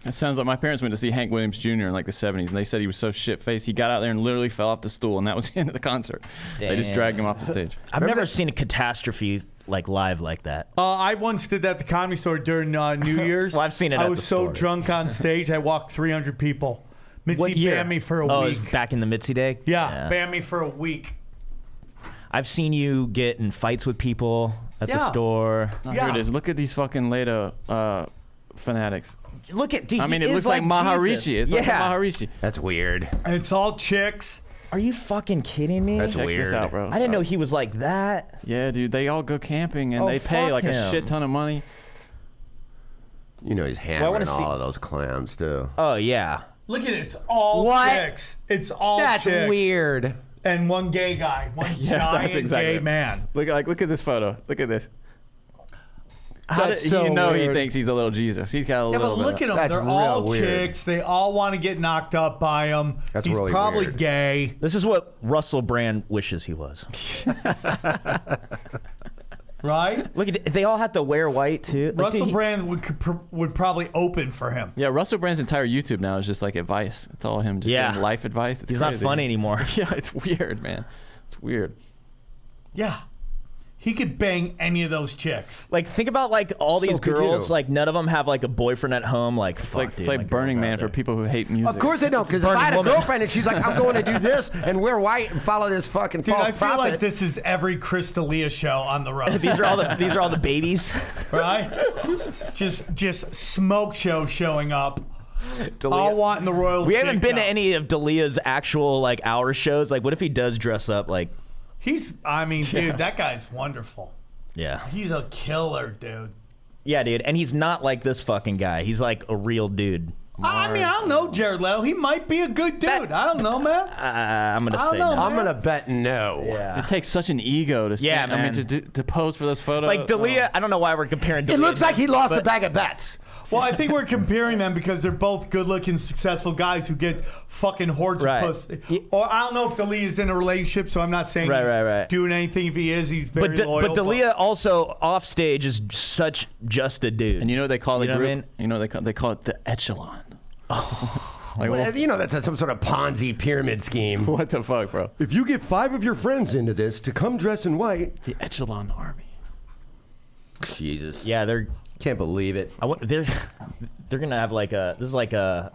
It sounds like my parents went to see Hank Williams Jr. in like the 70s, and they said he was so shit-faced, he got out there and literally fell off the stool, and that was the end of the concert. They just Damn. dragged him off the stage. I've never seen a catastrophe like live like that. I once did that at the Comedy Store during New Year's. Well, I've seen it I at was the so store. drunk on stage, I walked 300 people. Mitzi What year? banned me for a Oh, it week. was back in the Mitzi day? Yeah, banned me for a week. I've seen you get in fights with people at the Yeah. store. Oh, Yeah. Here it is. Look at these fucking Leto fanatics. Look at, dude, I mean, he it is looks like Maharishi. Jesus. It's yeah. like Maharishi. That's weird. It's all chicks. Are you fucking kidding me? That's Check weird. this out, bro. I didn't know he was like that. Yeah, dude. They all go camping, and Oh, they pay fuck like a him. shit ton of money. You know he's I hammering wanna see- all of those clams too. Oh, yeah. Look at it. It's all What? chicks. It's all That's chicks. weird. And one gay guy. One Yeah, giant that's exactly gay it. man. Look at this photo. Look at this. That's so you know he weird. thinks he's a little Jesus. He's got a Yeah, little but look bit. at them. That's They're real all weird. chicks. They all want to get knocked up by him. That's He's really probably weird. gay. This is what Russell Brand wishes he was. Right? Look at it. They all have to wear white, too. Like, Russell dude, Brand would probably open for him. Yeah, Russell Brand's entire YouTube now is just like advice. It's all him just Yeah. giving life advice. It's He's not crazy. funny anymore. Yeah, it's weird, man. It's weird. Yeah. He could bang any of those chicks. Like, think about, like, all So these could girls. you. Like, none of them have, like, a boyfriend at home. Like, It's like Burning Man for people who hate music. Of course they don't, because if I had a woman. girlfriend and she's like, I'm going to do this and wear white and follow this fucking Dude, false I feel prophet. like this is every Chris D'Elia show on the road. These are all the babies. Right? just smoke show showing up. All wanting the royal. We haven't been to kingdom. any of D'Elia's actual, like, hour shows. Like, what if he does dress up like... Dude, that guy's wonderful. Yeah. He's a killer, dude. Yeah, dude. And he's not like this fucking guy. He's like a real dude. I mean, I don't know, Jared Leto. He might be a good dude. I don't know, man. I'm going to I don't say know, no. I'm going to bet no. Yeah. It takes such an ego to Yeah, stand, I mean, man. to pose for those photos. Like, D'Elia, I don't know why we're comparing D'Elia. It looks like he lost a bag of bets. Well, I think we're comparing them because they're both good-looking, successful guys who get fucking hordes Right. of pussy. Or I don't know if D'Elia is in a relationship, so I'm not saying Right, he's right. doing anything. If he is, he's very But loyal. D'Elia also off stage is such just a dude. And you know what they call the You know what I group? mean? You know they call it the echelon. Like, Well, you know, that's some sort of Ponzi pyramid scheme. what the fuck, bro? If you get 5 of your friends into this to come dress in white. The echelon army. Jesus. Yeah, they're Can't believe it. they're gonna have like a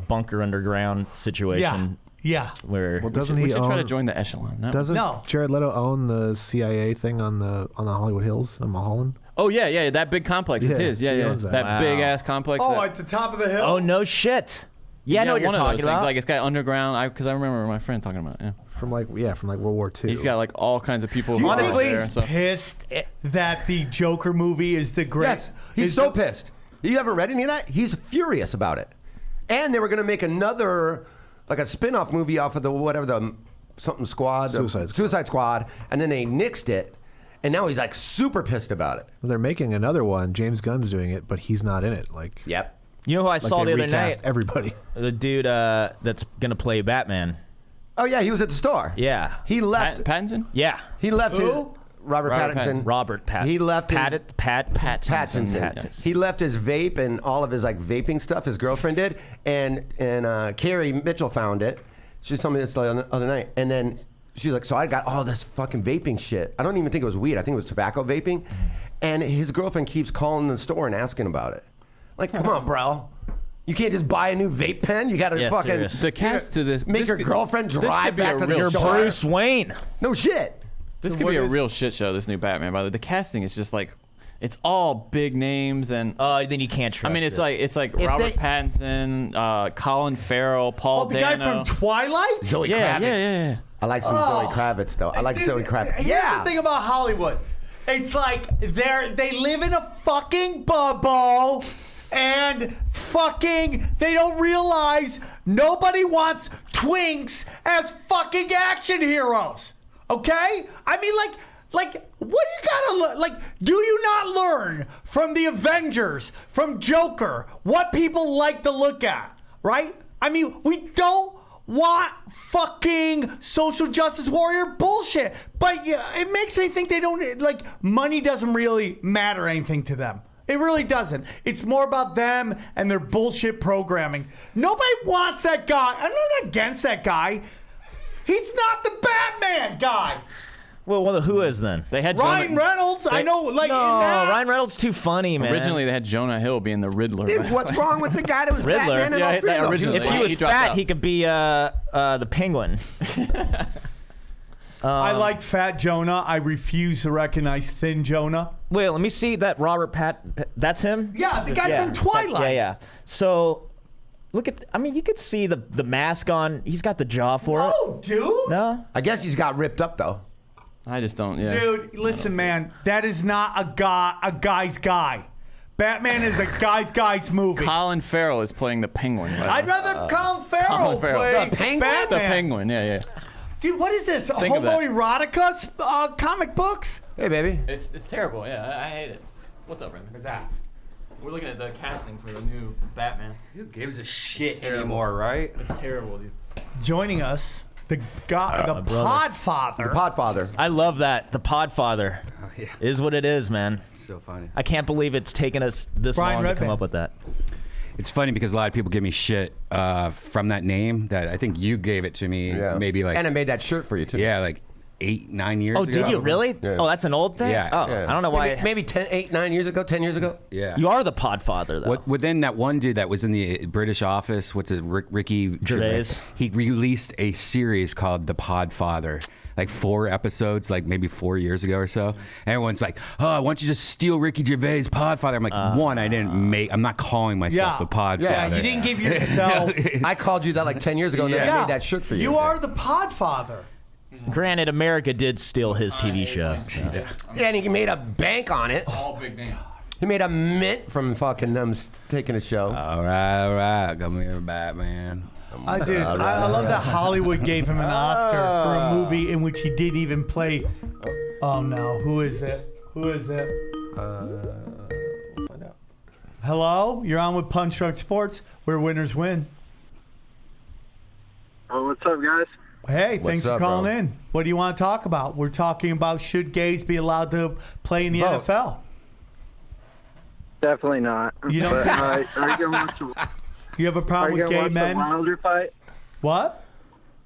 bunker underground situation yeah. where Well, doesn't we he should own? try to join the echelon. No. Doesn't No. Jared Leto own the CIA thing on the Hollywood Hills in Mulholland? Oh yeah, that big complex is Yeah, his. Yeah, he yeah. owns that. That Wow. big ass complex. Oh, that- at the top of the hill. oh no shit. Yeah, I know what you're one of those talking things. about. Like it's got underground. Because I remember my friend talking about it. Yeah. From like World War II. He's got like all kinds of people. Do you who think are Honestly, there and he's stuff. pissed that the Joker movie is the great. Yes, he's so pissed. You haven't read any of that? He's furious about it. And they were going to make another, like a spin-off movie off of the something squad. Suicide Squad. And then they nixed it. And now he's like super pissed about it. They're making another one. James Gunn's doing it, but he's not in it. Like, Yep. you know who I like saw they the other night? recast everybody. The dude that's gonna play Batman. Oh yeah, he was at the store. Yeah. He left. Pattinson? Yeah. He left his Who? Robert Robert Pattinson. Robert Pat. He left his- Pattinson. He left his vape and all of his like vaping stuff. His girlfriend did, and Carrie Mitchell found it. She told me this the other night, and then she's like, "So I got all this fucking vaping shit. I don't even think it was weed. I think it was tobacco vaping." And his girlfriend keeps calling the store and asking about it. Like, come on, bro. You can't just buy a new vape pen. You got to Yeah, fucking serious. The cast to this. make this your could- girlfriend this drive could be back a to the real store. Bruce Wayne. No shit. This So could what be a is- real shit show. This new Batman, by the way. The casting is just like, It's all big names and. Then you can't trust. I mean, it's it. like Robert Pattinson, Colin Farrell, Paul the guy Dano. from Twilight? Zoe Yeah, Kravitz. yeah. I like some Zoe Kravitz though. I like Zoe Kravitz. Here's the thing about Hollywood. It's like they live in a fucking bubble and fucking they don't realize nobody wants twinks as fucking action heroes. Okay? I mean like what do you gotta like? Do you not learn from the Avengers, from Joker, what people like to look at, right? I mean, we don't want fucking social justice warrior bullshit. But yeah, it makes me think they don't, like, money doesn't really matter anything to them. It really doesn't. It's more about them and their bullshit programming. Nobody wants that guy. I'm not against that guy. He's not the Batman guy. Well, who is then? They had Ryan Reynolds, I know, like, No, in that, Ryan Reynolds too funny, man. Originally, they had Jonah Hill being the Riddler. Dude, what's wrong with the guy that was Riddler. Batman in Yeah, all three that of those? originally- if he was He dropped fat, out. he could be the Penguin. I like Fat Jonah. I refuse to recognize Thin Jonah. Wait, let me see that Robert That's him? Yeah, the guy from Twilight. Yeah. So, look at. I mean, you could see the mask on. He's got the jaw for it. No, dude. No. I guess he's got ripped up though. I just don't. Yeah. Dude, listen, man. That is not a guy's guy. Batman is a guy's movie. Colin Farrell is playing the Penguin. I'd rather Colin Farrell play The Penguin? Batman. The Penguin. Yeah. Dude, what is this? Think of that. Homoerotica comic books? Hey, baby. It's terrible. Yeah, I hate it. What's up, Raymond? What's that? We're looking at the casting for the new Batman. Who gives a shit terrible. anymore, right? It's terrible, dude. Joining us, the brother. Podfather. Podfather. I love that. The Podfather Oh, yeah. is what it is, man. So funny. I can't believe it's taken us this Brian long to come Redband. up with that. It's funny because a lot of people give me shit from that name that I think you gave it to me maybe like And I made that shirt for you too. like 8-9 years Oh, ago. did you really? Yeah. Oh, that's an old thing? Yeah. Oh, Yeah. I don't know why. Maybe 10 years ago. Yeah. You are the Podfather, though. Within that one dude that was in the British office, what's it, Ricky Gervais. He released a series called The Podfather, like 4 episodes, like maybe 4 years ago or so. And everyone's like, "Oh, why don't you just steal Ricky Gervais' Podfather?" I'm like, one, I'm not calling myself Yeah. a Podfather. Yeah, you didn't give yourself. I called you that like 10 years ago, and then I made that shirt for you. You are the Podfather. Granted, America did steal his TV show. So. Yeah, and he made a bank on it. All big name. He made a mint from fucking them taking a show. All right, come here, Batman. I love that Hollywood gave him an Oscar for a movie in which he didn't even play. Oh no, who is it? We'll find out. Hello, you're on with Punch Drunk Sports, where winners win. Oh, what's up, guys? Hey, thanks for up, calling bro? in. What do you want to talk about? We're talking about should gays be allowed to play in the Vote. NFL? Definitely not. You don't But, think- are you gonna watch the, You have a are problem you with gonna gay watch the men? Wilder fight? What?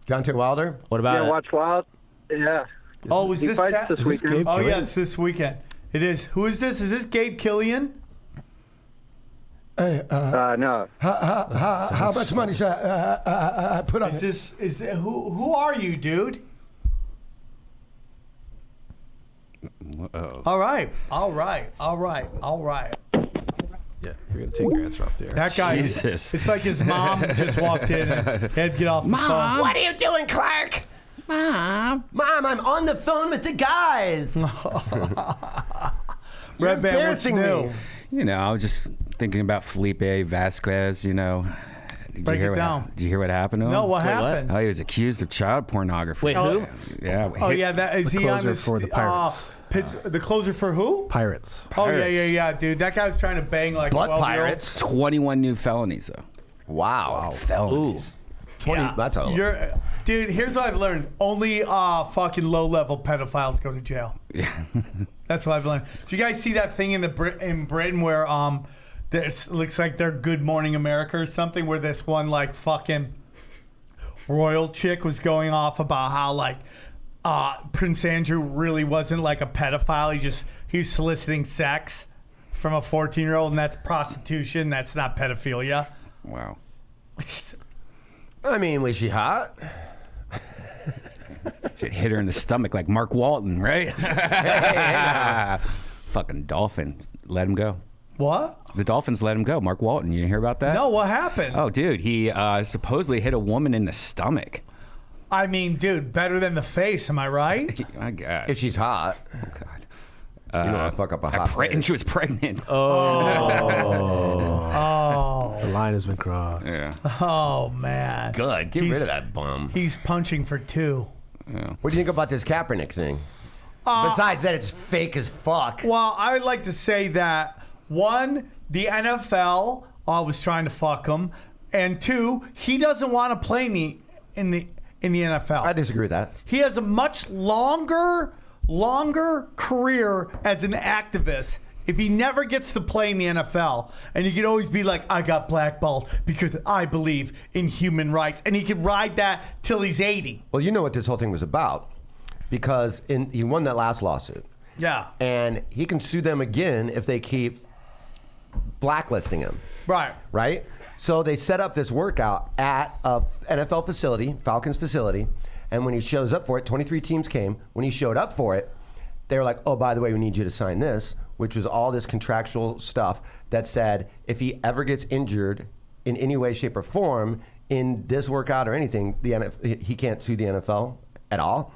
Deontay Wilder? What You about gonna it? watch Wild? Yeah. Oh, is He this fights that? this weekend. Gabe Oh, yeah, Killian? it's this weekend. It is. Who is this? Is this Gabe Killian? Hey, No. how much money should I put on Is this who are you, dude? Uh-oh. All right. Yeah, you're gonna take your answer off the air. That guy. Jesus. It's like his mom just walked in and had to get off the phone. What are you doing, Clark? Mom, I'm on the phone with the guys. Red Band, what's embarrassing new? me. You know, I was just thinking about Felipe Vasquez, you know. Did Break you hear it what down. Did you hear what happened to him? No, what Wait, what? happened? Oh, he was accused of child pornography. Wait, who? Yeah. Oh yeah, that is The he on closer the for the Pirates. The closer for who? Pirates. Oh yeah, dude. That guy was trying to bang like Blood 12-year-olds. Pirates. 21 new felonies, though. Wow. Felonies. 20. Yeah. That's a Dude, here's what I've learned. Only fucking low-level pedophiles go to jail. Yeah. That's what I've learned. Did you guys see that thing in Britain where this looks like they're Good Morning America or something, where this one like fucking royal chick was going off about how like Prince Andrew really wasn't like a pedophile. He was soliciting sex from a 14-year-old, and that's prostitution. That's not pedophilia. Wow. I mean, was she hot? Should hit her in the stomach like Mark Walton, right? Fucking Dolphin let him go. What? The Dolphins let him go. Mark Walton, you hear about that? No, what happened? Oh, dude, he supposedly hit a woman in the stomach. I mean, dude, better than the face, am I right? I guess. If she's hot. Oh, God. You know how to fuck up a hot And face. she was pregnant. Oh, The line has been crossed. Yeah. oh man. Good. Get rid of that bum. He's punching for 2. What do you think about this Kaepernick thing? Besides that, it's fake as fuck. Well, I would like to say that 1, the NFL was trying to fuck him, and 2, he doesn't want to play in the NFL. I disagree with that. He has a much longer career as an activist if he never gets to play in the NFL. And he can always be like, I got blackballed because I believe in human rights. And he can ride that till he's 80. Well, you know what this whole thing was about. Because he won that last lawsuit. Yeah. And he can sue them again if they keep blacklisting him. Right. Right? So they set up this workout at a NFL facility, Falcons facility. And when he shows up for it, 23 teams came. When he showed up for it, they were like, oh, by the way, we need you to sign this, which was all this contractual stuff that said if he ever gets injured in any way, shape, or form in this workout or anything, he can't sue the NFL at all.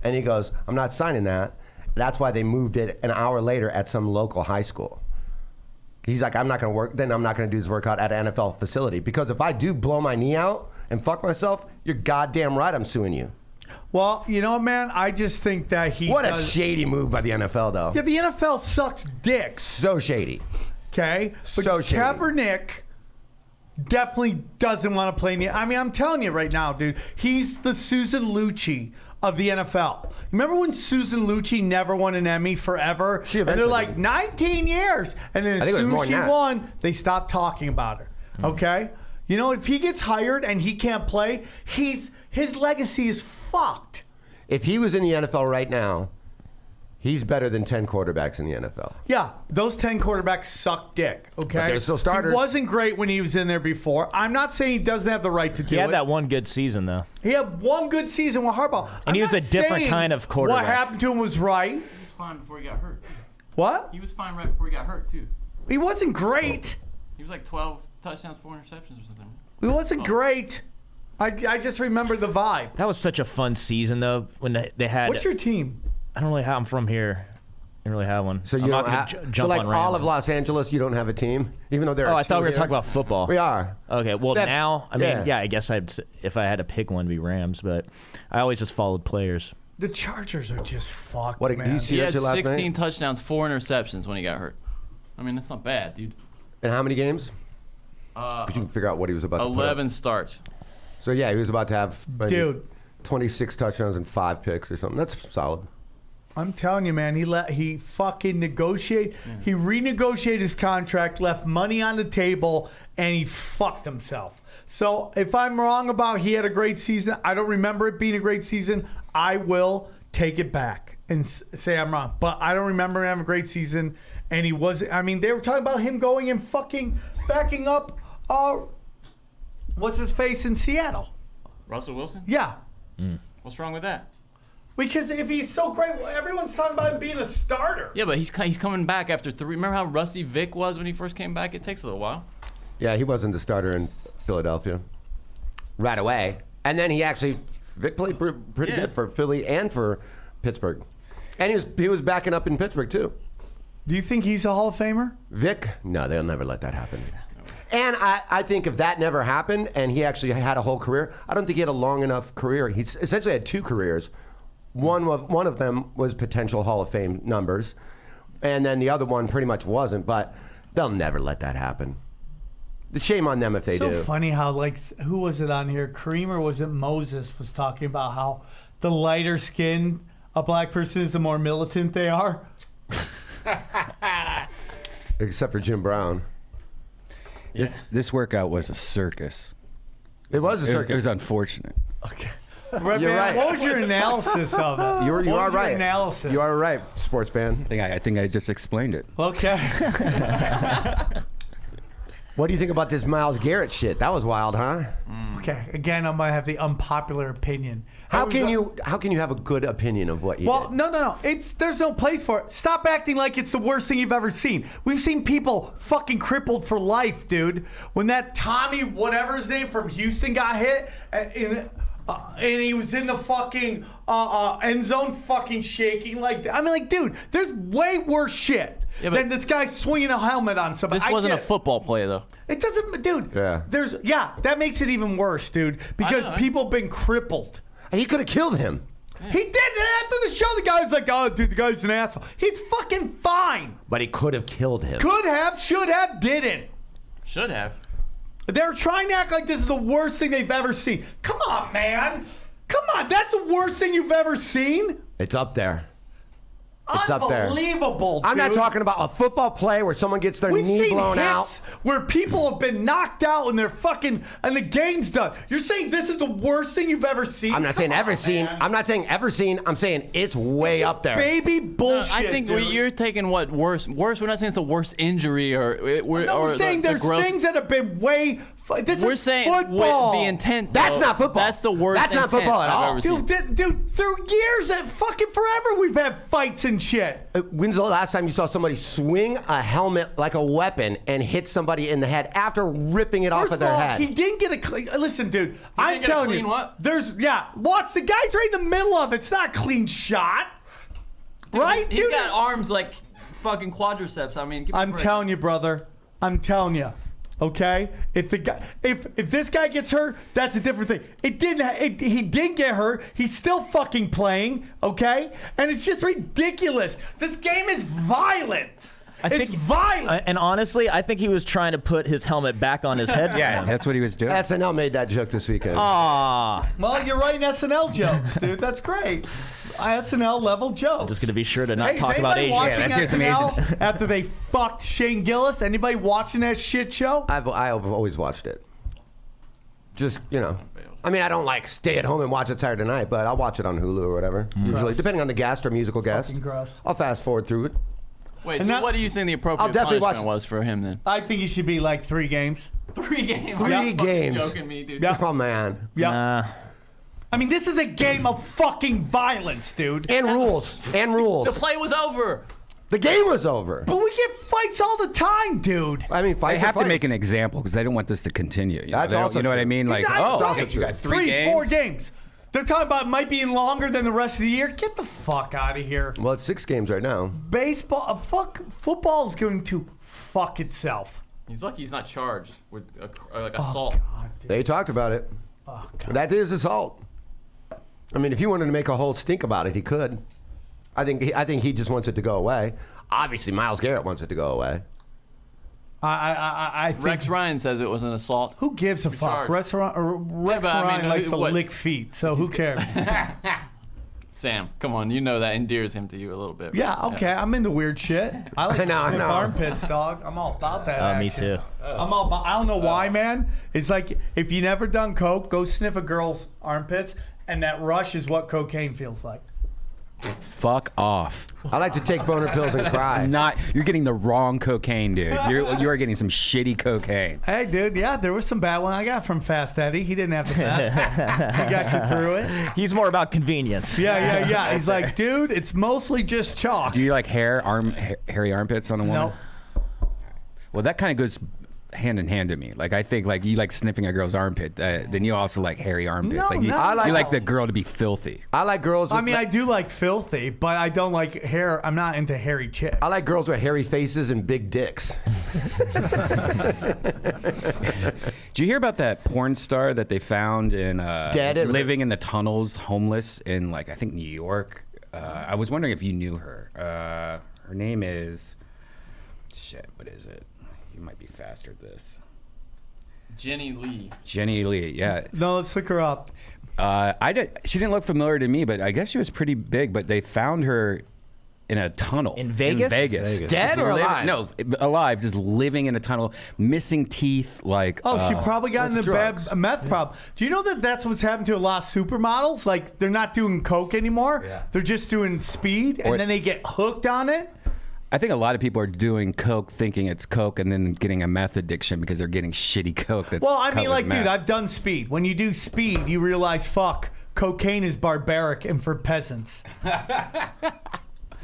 And he goes, I'm not signing that. That's why they moved it an hour later at some local high school. He's like, I'm not going to work, then I'm not going to do this workout at an NFL facility. Because if I do blow my knee out and fuck myself, you're goddamn right I'm suing you. Well, you know, man, I just think that he What a does- shady move by the NFL, though. Yeah, the NFL sucks dicks, So shady. okay? But So shady. Kaepernick definitely doesn't want to play in the... I mean, I'm telling you right now, dude, he's the Susan Lucci of the NFL. Remember when Susan Lucci never won an Emmy forever? She And they're eventually like, did. 19 years. And then I as think it was soon more as she than that. won, they stopped talking about her, okay? You know, if he gets hired and he can't play, his legacy is fucked. If he was in the NFL right now, he's better than 10 quarterbacks in the NFL. Yeah, those 10 quarterbacks suck dick, okay? But they're still starters. He wasn't great when he was in there before. I'm not saying he doesn't have the right to do He had it. that one good season, though. He had one good season with Harbaugh. And he I'm was a not different saying kind of quarterback. What happened to him was right. He was fine before he got hurt, too. What? He was fine right before he got hurt, too. He wasn't great. He was like 12 touchdowns, 4 interceptions or something. He wasn't great. I just remember the vibe. That was such a fun season, though, when they had... What's your team? I don't really have... I'm from here. I don't really have one. So you I'm don't not gonna have, jump so like on all Rams. of Los Angeles, you don't have a team, even though there are Oh, I thought two we were here? talking about football. We are. Okay, well That's- now, I mean, yeah. yeah, I guess if I had to pick one, it'd be Rams, but I always just followed players. The Chargers are just fucked, What, man. you see He that had shit last 16 night? touchdowns, 4 interceptions when he got hurt. I mean, that's not bad, dude. In how many games? But you can figure out what he was about to put up. 11 starts. So yeah, he was about to have maybe Dude. 26 touchdowns and 5 picks or something. That's solid. I'm telling you, man, he fucking negotiated. He renegotiated his contract, left money on the table, and he fucked himself. So if I'm wrong about he had a great season, I don't remember it being a great season, I will take it back and say I'm wrong. But I don't remember him having a great season, and he wasn't. I mean, they were talking about him going and fucking backing up, what's his face in Seattle? Russell Wilson? Yeah. What's wrong with that? Because if he's so great, everyone's talking about him being a starter. Yeah, but he's coming back after 3. Remember how rusty Vic was when he first came back? It takes a little while. Yeah, he wasn't the starter in Philadelphia right away. And then Vic played pretty Yeah. good for Philly and for Pittsburgh. And he was backing up in Pittsburgh too. Do you think he's a Hall of Famer? Vic? No, they'll never let that happen. And I think if that never happened and he actually had a whole career, I don't think he had a long enough career. He essentially had 2 careers. One of them was potential Hall of Fame numbers, and then the other one pretty much wasn't, but they'll never let that happen. Shame on them if they so do. Funny how, like, who was it on here? Kareem or was it Moses was talking about how the lighter skin a black person is, the more militant they are. Except for Jim Brown. This workout was a circus. It was a circus. It was unfortunate. Okay. Red You're Man, right. what was your analysis of it? You What are was your right. analysis? You are right, sports fan. I think I just explained it. Okay. What do you think about this Myles Garrett shit? That was wild, huh? Okay, again, I'm gonna have the unpopular opinion. How can you have a good opinion of what you Well, did? no. There's no place for it. Stop acting like it's the worst thing you've ever seen. We've seen people fucking crippled for life, dude. When that Tommy, whatever his name, from Houston got hit, and he was in the fucking end zone, fucking shaking like that. I mean, like, dude, there's way worse shit than this guy swinging a helmet on somebody. This wasn't a football play, though. It doesn't, dude. Yeah. That makes it even worse, dude, because people have been crippled. He could have killed him. He did. After the show, the guy's like, oh, dude, the guy's an asshole. He's fucking fine. But he could have killed him. Could have, should have, didn't. Should have. They're trying to act like this is the worst thing they've ever seen. Come on, man. Come on. That's the worst thing you've ever seen? It's up there. It's up there. Unbelievable, dude. I'm not talking about a football play where someone gets their We've knee seen blown hits out. where people have been knocked out and they're fucking, and the game's done. You're saying this is the worst thing you've ever seen? I'm not saying Come ever on, seen. man. I'm not saying ever seen. I'm saying it's way up there. Baby bullshit. I think dude. you're taking what worse. Worse. We're not saying it's the worst injury or We're saying the there's gross. things that have been way. This We're is saying football. the intent. That's though, not football. That's the worst. That's not intent football at I've all. ever seen. Dude, through years and fucking forever, we've had fights and shit. When's the last time you saw somebody swing a helmet like a weapon and hit somebody in the head after ripping it off First of of their all, head? he didn't get a clean. Listen, dude, I'm didn't get a telling clean you, what? watch the guy's right in the middle of it. It's not a clean shot, right, He's dude? got arms like fucking quadriceps. I mean, give me a I'm break. telling you, brother. I'm telling you. Okay, if this guy gets hurt, that's a different thing. He did get hurt. He's still fucking playing. Okay, and it's just ridiculous. This game is violent. It's violent. And honestly, I think he was trying to put his helmet back on his head. Yeah, that's what he was doing. SNL made that joke this weekend. Aw. Well, you're writing SNL jokes, dude. That's great. SNL level jokes. Just gonna be sure to not Hey, talk is about anybody Asian. watching let's hear some SNL after they fucked Shane Gillis? Anybody watching that shit show? I've always watched it. Just, I mean, I don't like stay at home and watch it Saturday night, but I'll watch it on Hulu or whatever. Usually, Gross. depending on the guest or musical guest. Fucking gross. I'll fast forward through it. Wait, And so that- what do you think the appropriate I'll definitely punishment watch- was for him then? I think he should be like 3 games. 3 games. Three Are you fucking games. Joking me, dude. Yeah. Oh, man. Yeah. I mean, this is a game of fucking violence, dude. And rules. And rules. The play was over. The game was over. But we get fights all the time, dude. I mean, They fights are have to fights. make an example because they don't want this to continue. You know? That's They don't- also you know what I true. mean? Like, That's oh, right. okay, you got 3 3, games. 4 games. They're talking about it might be longer than the rest of the year. Get the fuck out of here. Well, it's 6 games right now. Baseball, football is going to fuck itself. He's lucky he's not charged with like Oh, assault. God, dude. They talked about it. Oh, God. That is assault. I mean, if he wanted to make a whole stink about it, he could. I think he just wants it to go away. Obviously, Myles Garrett wants it to go away. I think. Rex Ryan says it was an assault. Who gives a fuck? charged. Rex but I Ryan mean, likes to what- lick feet, so who cares? Sam, come on, you know that endears him to you a little bit. Yeah, okay. I'm into weird shit. I like I know. sniff armpits, dog. I'm all about that. Me action. too. I'm all about. I don't know why, man. It's like if you never done coke, go sniff a girl's armpits, and that rush is what cocaine feels like. Fuck off. I like to take boner pills and cry. You're getting the wrong cocaine, dude. You are getting some shitty cocaine. Hey, dude. Yeah, there was some bad one I got from Fast Eddie. He didn't have the best. He got you through it. He's more about convenience. Yeah. He's like, dude, it's mostly just chalk. Do you like hairy armpits on a woman? Nope. Well, that kind of goes hand in hand to me. Like I think like you like sniffing a girl's armpit, then you also like hairy armpits. No, like you, no. you like the girl to be filthy. I like girls. With I mean, I do like filthy, but I don't like hair. I'm not into hairy chicks. I like girls with hairy faces and big dicks. Did you hear about that porn star that they found in Dead? living in the tunnels, homeless in like I think New York? I was wondering if you knew her. Her name is shit. What is it? You might be faster at this. Jenny Lee. Jenny Lee. Yeah. No, let's look her up. She didn't look familiar to me, but I guess she was pretty big. But they found her in a tunnel In Vegas? In Vegas. Dead Just or living- alive? No, alive. Just living in a tunnel, missing teeth. Like Oh, she probably got in That's the bad drugs. meth problem. Do you know that that's what's happened to a lot of supermodels? Like, they're not doing coke anymore. Yeah. They're just doing speed, Or- and then they get hooked on it. I think a lot of people are doing coke thinking it's coke and then getting a meth addiction because they're getting shitty coke. That's Well, I mean, covered like, in meth. dude, I've done speed. When you do speed, you realize, fuck, cocaine is barbaric and for peasants.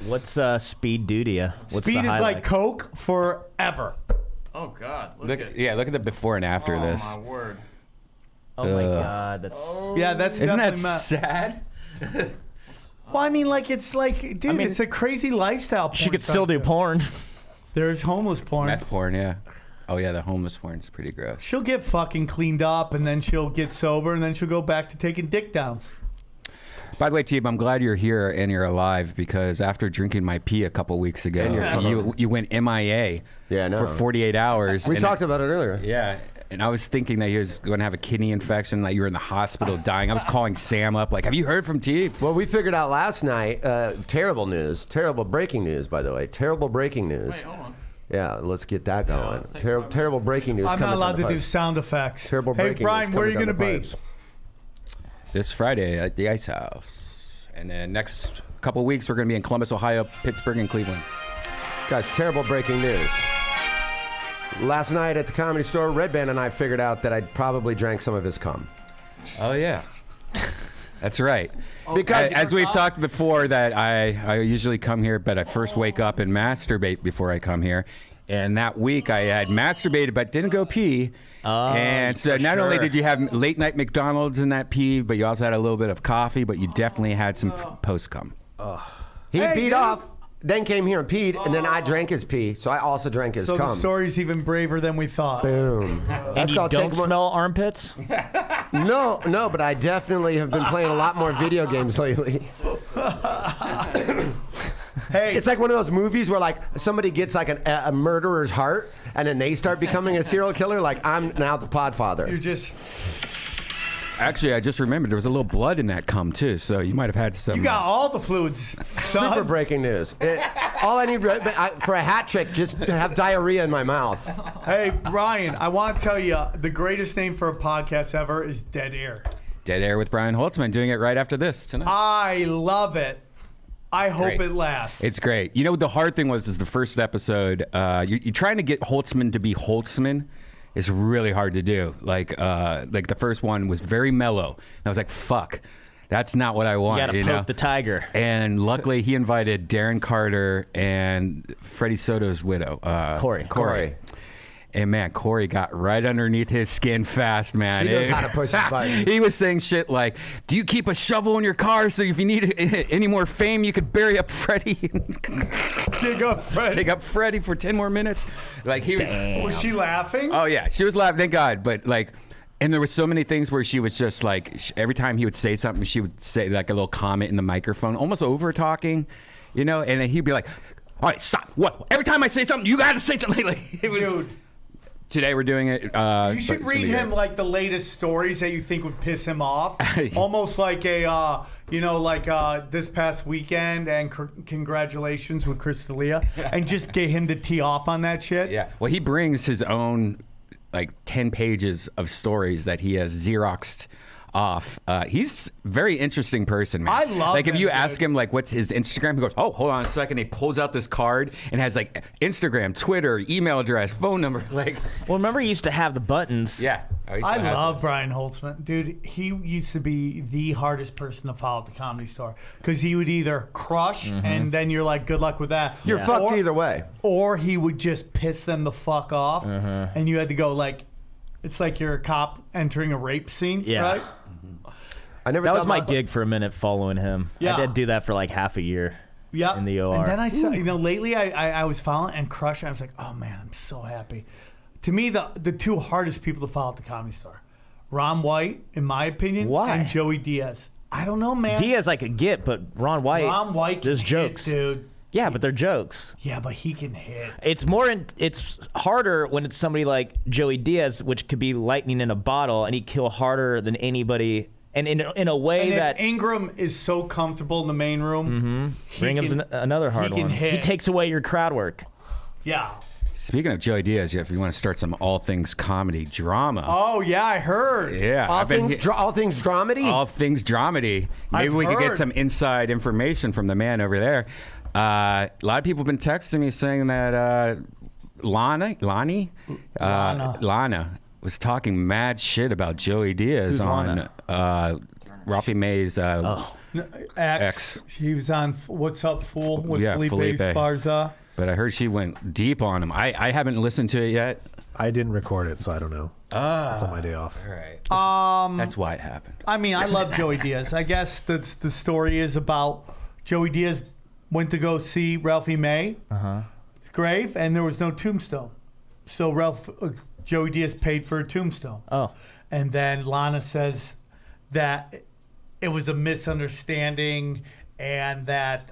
What's speed do to you? What's Speed the is highlight? like coke forever. Oh God. Look at the before and after Oh this. my word. Oh my God, that's. Yeah, that's Isn't that definitely meth. sad? Well, I mean, like, it's like, dude, mean, it's a crazy lifestyle. Porn She could still stars do porn. There's homeless porn. Meth porn, yeah. Oh yeah, the homeless porn's pretty gross. She'll get fucking cleaned up, and then she'll get sober, and then she'll go back to taking dick downs. By the way, Teeb, I'm glad you're here and you're alive because after drinking my pee a couple weeks ago, you went MIA Yeah, I know. for 48 hours. We and- talked about it earlier. Yeah, and I was thinking that he was going to have a kidney infection, like you were in the hospital dying. I was calling Sam up, like, have you heard from Teeb? Well, we figured out last night, terrible news, terrible breaking news, by the way. Terrible breaking news. Wait, hold on. Yeah, let's get that going. let's take Terrible breaking news. I'm coming not allowed down to the do pipes. sound effects. Terrible Hey, breaking Brian, news where are coming you down going to the be? pipes. This Friday at the Ice House. And then next couple weeks, we're going to be in Columbus, Ohio, Pittsburgh, and Cleveland. Guys, terrible breaking news. Last night at the Comedy Store, Red Band and I figured out that I'd probably drank some of his cum. Oh, yeah. That's right. Because As we've talked before, that I usually come here, but I first wake up and masturbate before I come here. And that week I had masturbated, but didn't go pee. And so not only did you have late night McDonald's in that pee, but you also had a little bit of coffee, but you definitely had some post cum. he Hey, peed dude. off, then came here and peed, and then I drank his pee, so I also drank his So cum. the story's even braver than we thought. Boom. And you called don't take one- smell armpits? No, but I definitely have been playing a lot more video games lately. Hey, It's like one of those movies where like somebody gets like a murderer's heart, and then they start becoming a serial killer. Like I'm now the podfather. you're just, Actually, I just remembered there was a little blood in that cum, too. So you might have had some. you got all the fluids, son. Super breaking news. All I need for a hat trick, just to have diarrhea in my mouth. Hey, Brian, I want to tell you, the greatest name for a podcast ever is Dead Air. Dead Air with Brian Holtzman doing it right after this tonight. I love it. I hope Great. it lasts. It's great. You know what the hard thing was is the first episode, you're trying to get Holtzman to be Holtzman. It's really hard to do. Like the first one was very mellow. And I was like, fuck, that's not what I want. You gotta poke know? the tiger. And luckily he invited Darren Carter and Freddie Soto's widow. Corey. And man, Corey got right underneath his skin fast, man. He knows how to push his buttons. He was saying shit like, "Do you keep a shovel in your car so if you need any more fame, you could bury up Freddie, Dig up, Fred. take up Freddie for 10 more minutes?" Like he was. Was she laughing? Oh yeah, she was laughing. Thank God. But like, and there was so many things where she was just like, every time he would say something, she would say like a little comment in the microphone, almost over talking, you know. And then he'd be like, "All right, stop. What? Every time I say something, you got to say something." Like it was. Dude, Today we're doing it. you should read him like the latest stories that you think would piss him off. Almost like a, this past weekend and congratulations with Chris D'Elia. And just get him to tee off on that shit. Yeah. Well, he brings his own like 10 pages of stories that he has Xeroxed off. He's a very interesting person, man. I love Like if him, you dude. ask him like what's his Instagram, he goes, "Oh, hold on a second." He pulls out this card and has like Instagram, Twitter, email address, phone number. Like, Well, remember he used to have the buttons. yeah. I love Brian Holtzman. Dude, he used to be the hardest person to follow at the Comedy Store because he would either crush and then you're like, good luck with that. You're fucked Or- either way. Or he would just piss them the fuck off and you had to go like, it's like you're a cop entering a rape scene, Yeah. right? I never. That was thought my about- gig for a minute following him. Yeah. I did do that for like half a year. Yeah. In the OR. And then I saw, lately I was following and Crush. I was like, oh man, I'm so happy. To me, the two hardest people to follow at the Comedy Store, Ron White, in my opinion, Why? and Joey Diaz. I don't know, man. Diaz I could get, but Ron White. Ron White can There's hit, jokes. dude. Yeah, but they're jokes. Yeah, but he can hit. It's harder when it's somebody like Joey Diaz, which could be lightning in a bottle, and he kill harder than anybody, and in a way And that if Ingram is so comfortable in the main room, he Ingram's can- another hard he can one. hit. He takes away your crowd work. Yeah. Speaking of Joey Diaz, if you want to start some all things comedy drama. Oh yeah, I heard. Yeah. All I've been things, all things dramedy. all things dramedy. Maybe I've we could get heard. some inside information from the man over there. A lot of people have been texting me saying that Lana was talking mad shit about Joey Diaz Who's on Ralphie May's X. He was on What's Up, Fool with Yeah, Felipe Felipe. Esparza. But I heard she went deep on him. I haven't listened to it yet. I didn't record it, so I don't know. It's on my day off. All right. That's why it happened. I mean, I love Joey Diaz. I guess that's the story is about Joey Diaz went to go see Ralphie May. His grave, and there was no tombstone. So Joey Diaz paid for a tombstone. Oh. And then Lana says that it was a misunderstanding, and that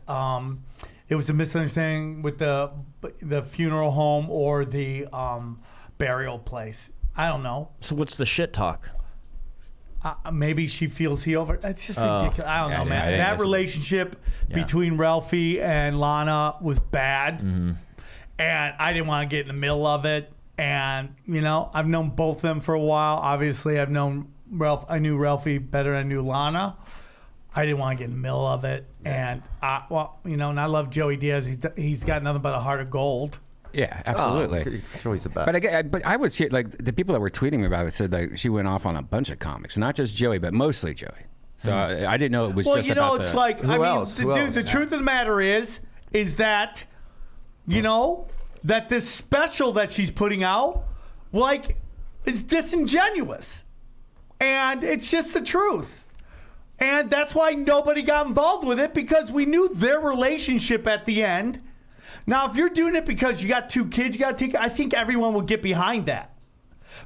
it was a misunderstanding with the funeral home or the burial place. I don't know. So what's the shit talk? Maybe she feels he over. That's just ridiculous. I don't know, I man. didn't That listen. relationship between Ralphie and Lana was bad, and I didn't want to get in the middle of it. And I've known both of them for a while. Obviously, I've known Ralph. I knew Ralphie better than I knew Lana. I didn't want to get in the middle of it, and and I love Joey Diaz. He's got nothing but a heart of gold. Yeah, absolutely. Joey's the best. But I was here, like, the people that were tweeting me about it said that she went off on a bunch of comics, not just Joey, but mostly Joey. So I didn't know it was just about it's the... like, Who else? Who else? The truth of the matter is that, that this special that she's putting out, like, is disingenuous. And it's just the truth. And that's why nobody got involved with it, because we knew their relationship at the end. Now, if you're doing it because you got 2 kids, I think everyone will get behind that.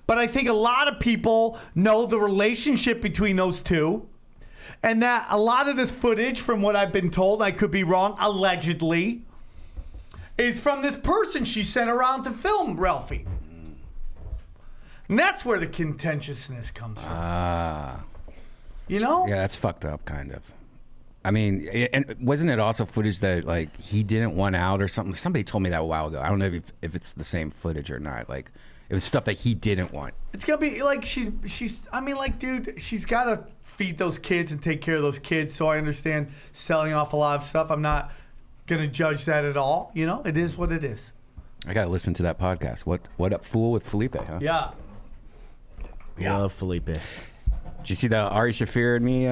But I think a lot of people know the relationship between those two, and that a lot of this footage, from what I've been told, I could be wrong, allegedly, is from this person she sent around to film Ralphie. And that's where the contentiousness comes from. Yeah, that's fucked up, kind of. I mean, and wasn't it also footage that, like, he didn't want out or something? Somebody told me that a while ago. I don't know if it's the same footage or not. Like, it was stuff that he didn't want. It's gonna be like dude, she's gotta feed those kids and take care of those kids. So I understand selling off a lot of stuff. I'm not gonna judge that at all. It is what it is. I gotta listen to that podcast. What Up, Fool with Felipe, huh? Yeah. Love Felipe. Did you see the Ari Shaffir and me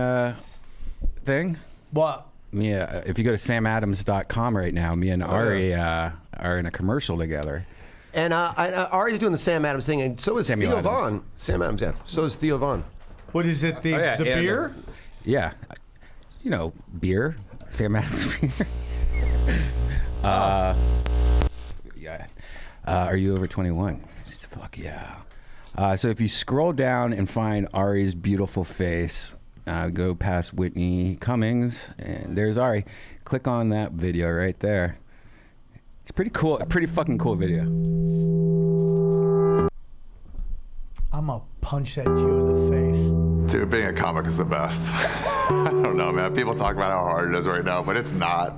thing? What? If you go to samadams.com right now, me and Ari are in a commercial together. And Ari's doing the Sam Adams thing, and so is Samuel Theo Adams. Vaughn. Sam Adams, yeah. So is Theo Vaughn. What is it? The and, beer? Yeah. Beer. Sam Adams beer. Yeah. Are you over 21? Fuck yeah. So if you scroll down and find Ari's beautiful face, go past Whitney Cummings, and there's Ari. Click on that video right there. It's pretty cool. A pretty fucking cool video. I'm gonna punch that Jew in the face. Dude, being a comic is the best. I don't know, man. People talk about how hard it is right now, but it's not.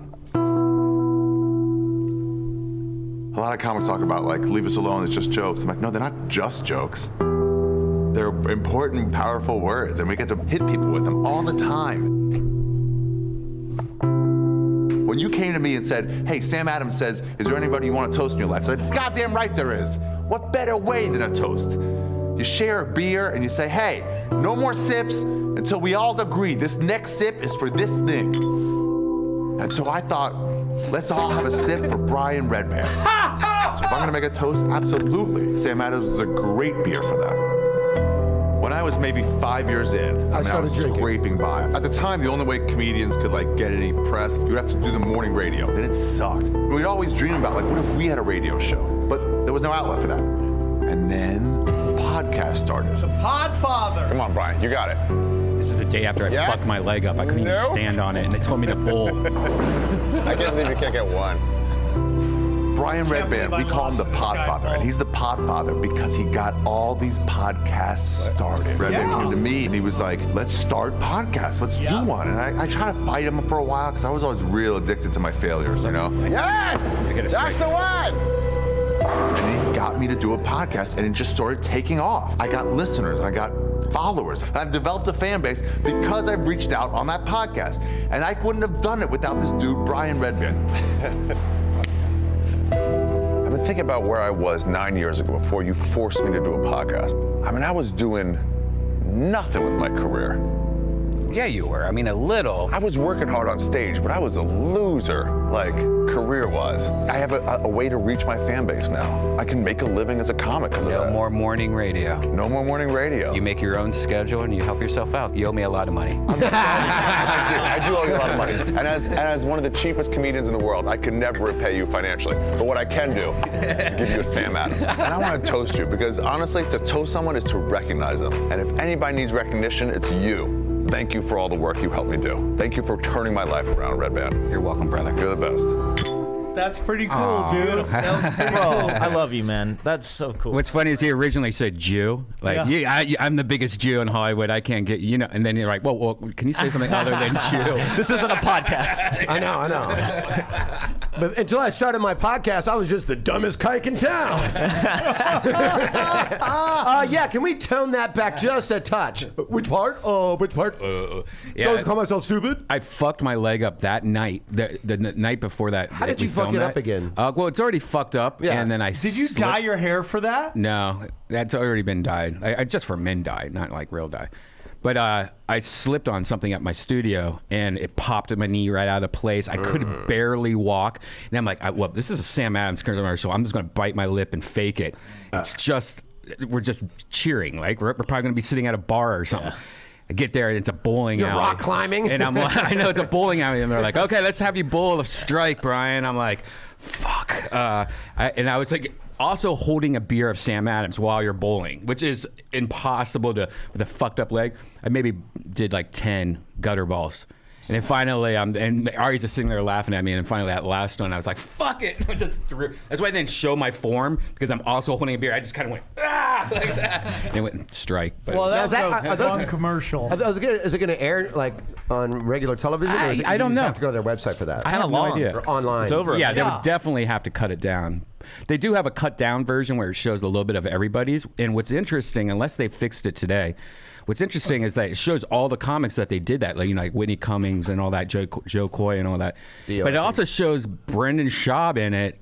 A lot of comics talk about, like, leave us alone, it's just jokes. I'm like, no, they're not just jokes. They're important, powerful words, and we get to hit people with them all the time. When you came to me and said, hey, Sam Adams says, is there anybody you want to toast in your life? I said, goddamn right there is. What better way than a toast? You share a beer and you say, hey, no more sips until we all agree this next sip is for this thing. And so I thought, let's all have a sip for Brian Redband. So if I'm gonna make a toast, absolutely. Sam Adams is a great beer for that. When I was maybe 5 years in, I was scraping by. At the time, the only way comedians could, like, get any press, you would have to do the morning radio. And it sucked. We'd always dream about, like, what if we had a radio show? But there was no outlet for that. And then podcast started. The Podfather. Come on, Brian, you got it. This is the day after I fucked my leg up. I couldn't even stand on it, and they told me to bowl. I can't believe you can't get one. Brian Redband, we call him the Podfather, and he's the Podfather because he got all these podcasts started. Redband came to me and he was like, let's start podcasts, let's do one. And I tried to fight him for a while because I was always real addicted to my failures, you know? Yes! That's the one! And he got me to do a podcast, and it just started taking off. I got listeners, I got followers. I've developed a fan base because I've reached out on that podcast. And I wouldn't have done it without this dude, Brian Redband. I've been thinking about where I was 9 years ago before you forced me to do a podcast. I mean, I was doing nothing with my career. Yeah, you were. I mean, a little. I was working hard on stage, but I was a loser, like, career-wise. I have a way to reach my fan base now. I can make a living as a comic because of that. No more morning radio. No more morning radio. You make your own schedule and you help yourself out. You owe me a lot of money. I do owe you a lot of money. And as one of the cheapest comedians in the world, I could never repay you financially. But what I can do is give you a Sam Adams. And I want to toast you because honestly, to toast someone is to recognize them. And if anybody needs recognition, it's you. Thank you for all the work you helped me do. Thank you for turning my life around, Redband. You're welcome, brother. You're the best. That's pretty cool, dude. That was pretty cool. I love you, man. That's so cool. What's funny is he originally said Jew. Like, I'm the biggest Jew in Hollywood. I can't get, and then you're like, well, can you say something other than Jew? This isn't a podcast. I know. But until I started my podcast, I was just the dumbest kike in town. Yeah, can we tone that back just a touch? Which part? Which part? Don't call myself stupid. I fucked my leg up that night, the night before that. How did you fuck it up again? Well, it's already fucked up, and then I Did you dye your hair for that? No, that's already been dyed. I just for men dye, not like real dye. But I slipped on something at my studio, and it popped my knee right out of place. I could barely walk, and I'm like, well, this is a Sam Adams commercial. I'm just going to bite my lip and fake it. It's just, we're just cheering. Like, we're probably going to be sitting at a bar or something. I get there, and it's a bowling alley. You're rock climbing? And I'm like, I know it's a bowling alley, and they're like, okay, let's have you bowl a strike, Brian. I'm like, fuck. And I was like, also holding a beer of Sam Adams while you're bowling, which is impossible with a fucked up leg. I maybe did like 10 gutter balls. And then finally, and Ari's just sitting there laughing at me. And then finally, that last one, I was like, fuck it. I just threw. That's why I didn't show my form, because I'm also holding a beer. I just kind of went, like that. And it went strike. But Well, that's a fun commercial. Is it going to air like on regular television? Or is it, I don't you just know. have to go to their website for that. I have no idea. Or online. It's over. Yeah, they would definitely have to cut it down. They do have a cut down version where it shows a little bit of everybody's. And what's interesting, unless they fixed it today, what's interesting is that it shows all the comics that they did that, like, like Whitney Cummings and all that, Joe Coy and all that. But it also shows Brendan Schaub in it.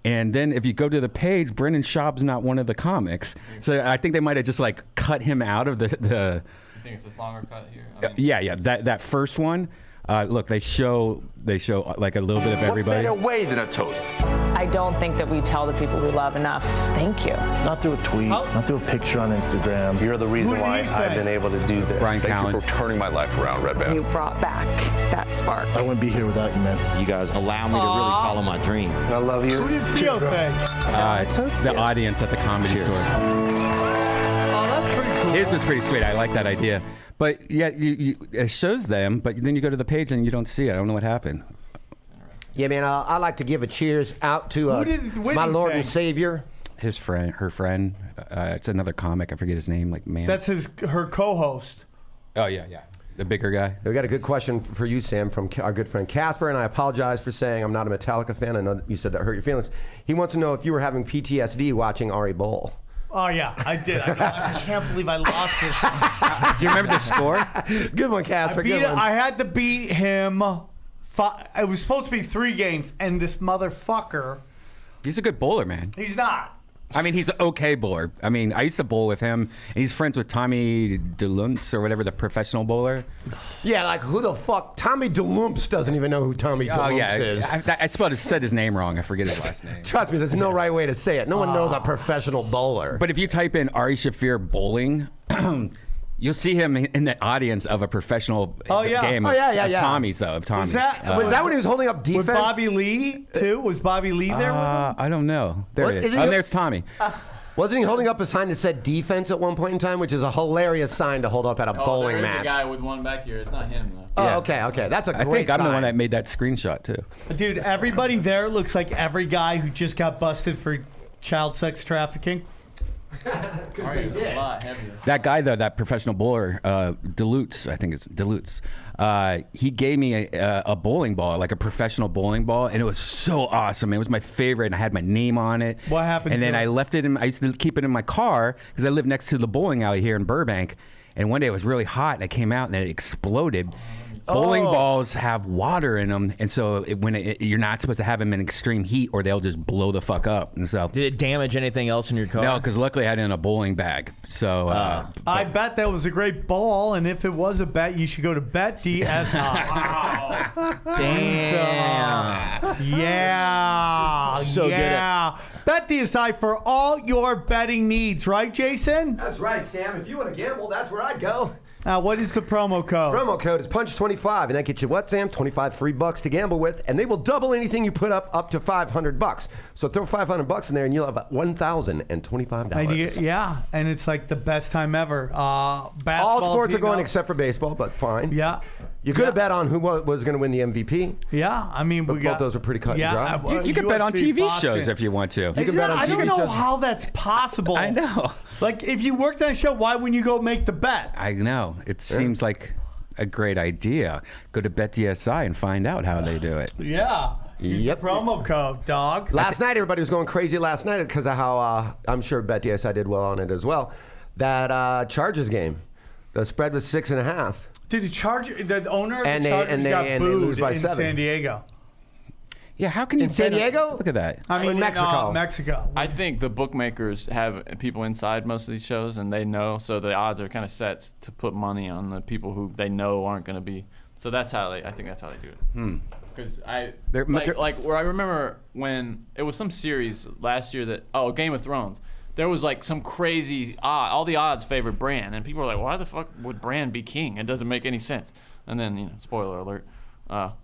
And then if you go to the page, Brendan Schaub's not one of the comics. So I think they might have just like cut him out of the You think it's this longer cut here? I mean, yeah. That first one. Look, they show like a little bit of everybody. What better way than a toast? I don't think that we tell the people we love enough. Thank you. Not through a tweet, not through a picture on Instagram. You're the reason why I've been able to do this. Brian Thank you for turning my life around, Redband. You brought back that spark. I wouldn't be here without you, man. You guys allow me to really follow my dream. I love you. Who did Theo think? The audience at the Comedy Store. Oh, that's pretty cool. His was pretty sweet. I like that idea. But yeah, it shows them, but then you go to the page and you don't see it. I don't know what happened. Yeah, man, I'd like to give a cheers out to my Lord and Savior. His friend, her friend. It's another comic. I forget his name. Like, man. That's her co-host. Oh, yeah. The bigger guy. We got a good question for you, Sam, from our good friend Casper, and I apologize for saying I'm not a Metallica fan. I know that you said that hurt your feelings. He wants to know if you were having PTSD watching Ari Bowl. Oh, yeah, I did. I can't believe I lost this one. Do you remember the score? Good one, Casper. I had to beat him. It was supposed to be 3 games, and this motherfucker. He's a good bowler, man. He's not. I mean, he's an okay bowler. I mean, I used to bowl with him, and he's friends with Tommy DeLuntz or whatever, the professional bowler. Yeah, like who the fuck? Tommy DeLuntz doesn't even know who Tommy DeLuntz is. I said his name wrong. I forget his last name. Trust me, there's no right way to say it. No one knows a professional bowler. But if you type in Ari Shaffir bowling, you'll see him in the audience of a professional game of Tommy's, though. Of Tommy's. Was that when he was holding up defense? Was Bobby Lee, too? Was Bobby Lee there with him? I don't know. There it is. There's Tommy. Wasn't he holding up a sign that said defense at one point in time, which is a hilarious sign to hold up at a bowling match? There's a guy with one back here. It's not him, though. Oh, okay. That's a great sign. I think I'm the one that made that screenshot, too. Dude, everybody there looks like every guy who just got busted for child sex trafficking. Mario's a lot heavier. That guy though, that professional bowler, Duluth, I think it's Duluth. He gave me a bowling ball, like a professional bowling ball, and it was so awesome. It was my favorite, and I had my name on it. What happened? And to then it? I left it in. I used to keep it in my car because I live next to the bowling alley here in Burbank. And one day it was really hot, and I came out, and it exploded. Bowling balls have water in them, and so you're not supposed to have them in extreme heat, or they'll just blow the fuck up. And so, Did it damage anything else in your car? no, because luckily I had it in a bowling bag. So, I bet that was a great ball, and if it was a bet, you should go to BetDSI. Damn. Yeah. So good yeah. BetDSI for all your betting needs, right, Jason? That's right, Sam. If you want to gamble, that's where I'd go. Now, what is the promo code? Promo code is punch25, and that gets you what, Sam? 25 free bucks to gamble with, and they will double anything you put up to $500. So throw $500 in there, and you'll have $1,025. And yeah, and it's like the best time ever. All Basketball, sports are going female. except for baseball, but fine. Yeah. You could have bet on who was going to win the MVP. Yeah, I mean, But we both got those are pretty cut and dry. you can bet on UFC TV shows boxing. if you want to. You can bet on I don't TV know shows. how that's possible. I know. Like, if you worked on a show, why wouldn't you go make the bet? I know. It seems like a great idea. Go to BetDSI and find out how they do it. Yeah. Use Yep. the promo code, dog. Last night, everybody was going crazy last night because of how I'm sure BetDSI did well on it as well. That Chargers game, the spread was 6.5. Did the owner of And the they- Chargers and they- got and they booed lose by in 7. San Diego? Yeah, how can you In San bet on- Diego? Look at that. I mean, in Mexico. Mexico. I think the bookmakers have people inside most of these shows, and they know, so the odds are kind of set to put money on the people who they know aren't going to be. So that's how I think that's how they do it. Because like where I remember when it was some series last year Game of Thrones. There was like some crazy all the odds favored Bran, and people were like, why the fuck would Bran be king? It doesn't make any sense. And then, spoiler alert,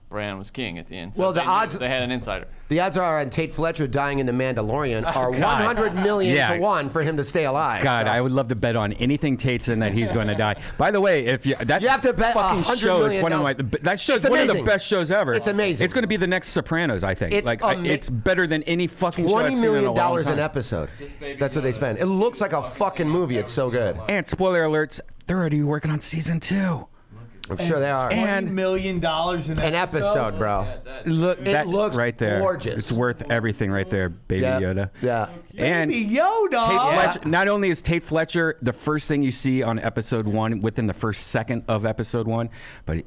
Bran was king at the end. So Well, the they knew odds- they had an insider. The odds are on Tate Fletcher dying in The Mandalorian are 100 million Yeah. to 1 for him to stay alive. God, So- I would love to bet on anything Tate's in that he's going to die. By the way, if you have to bet fucking 100 show is million one of my that show's It's one of the amazing. best shows ever. It's amazing. It's going to be the next Sopranos, I think. It's It's better than any fucking show $20 I've seen in a million long time. an episode. That's what they spend. It looks like a fucking movie. It's so good. And spoiler alerts, they're already working on season 2 I'm sure they are. And- $20 million An episode, bro. Look, It that looks right there. gorgeous. It's worth everything right there, Baby Yeah. Yoda. Yeah. And Baby Yoda. Tate Fletcher, not only is Tate Fletcher the first thing you see on episode 1 within the first second of episode 1, but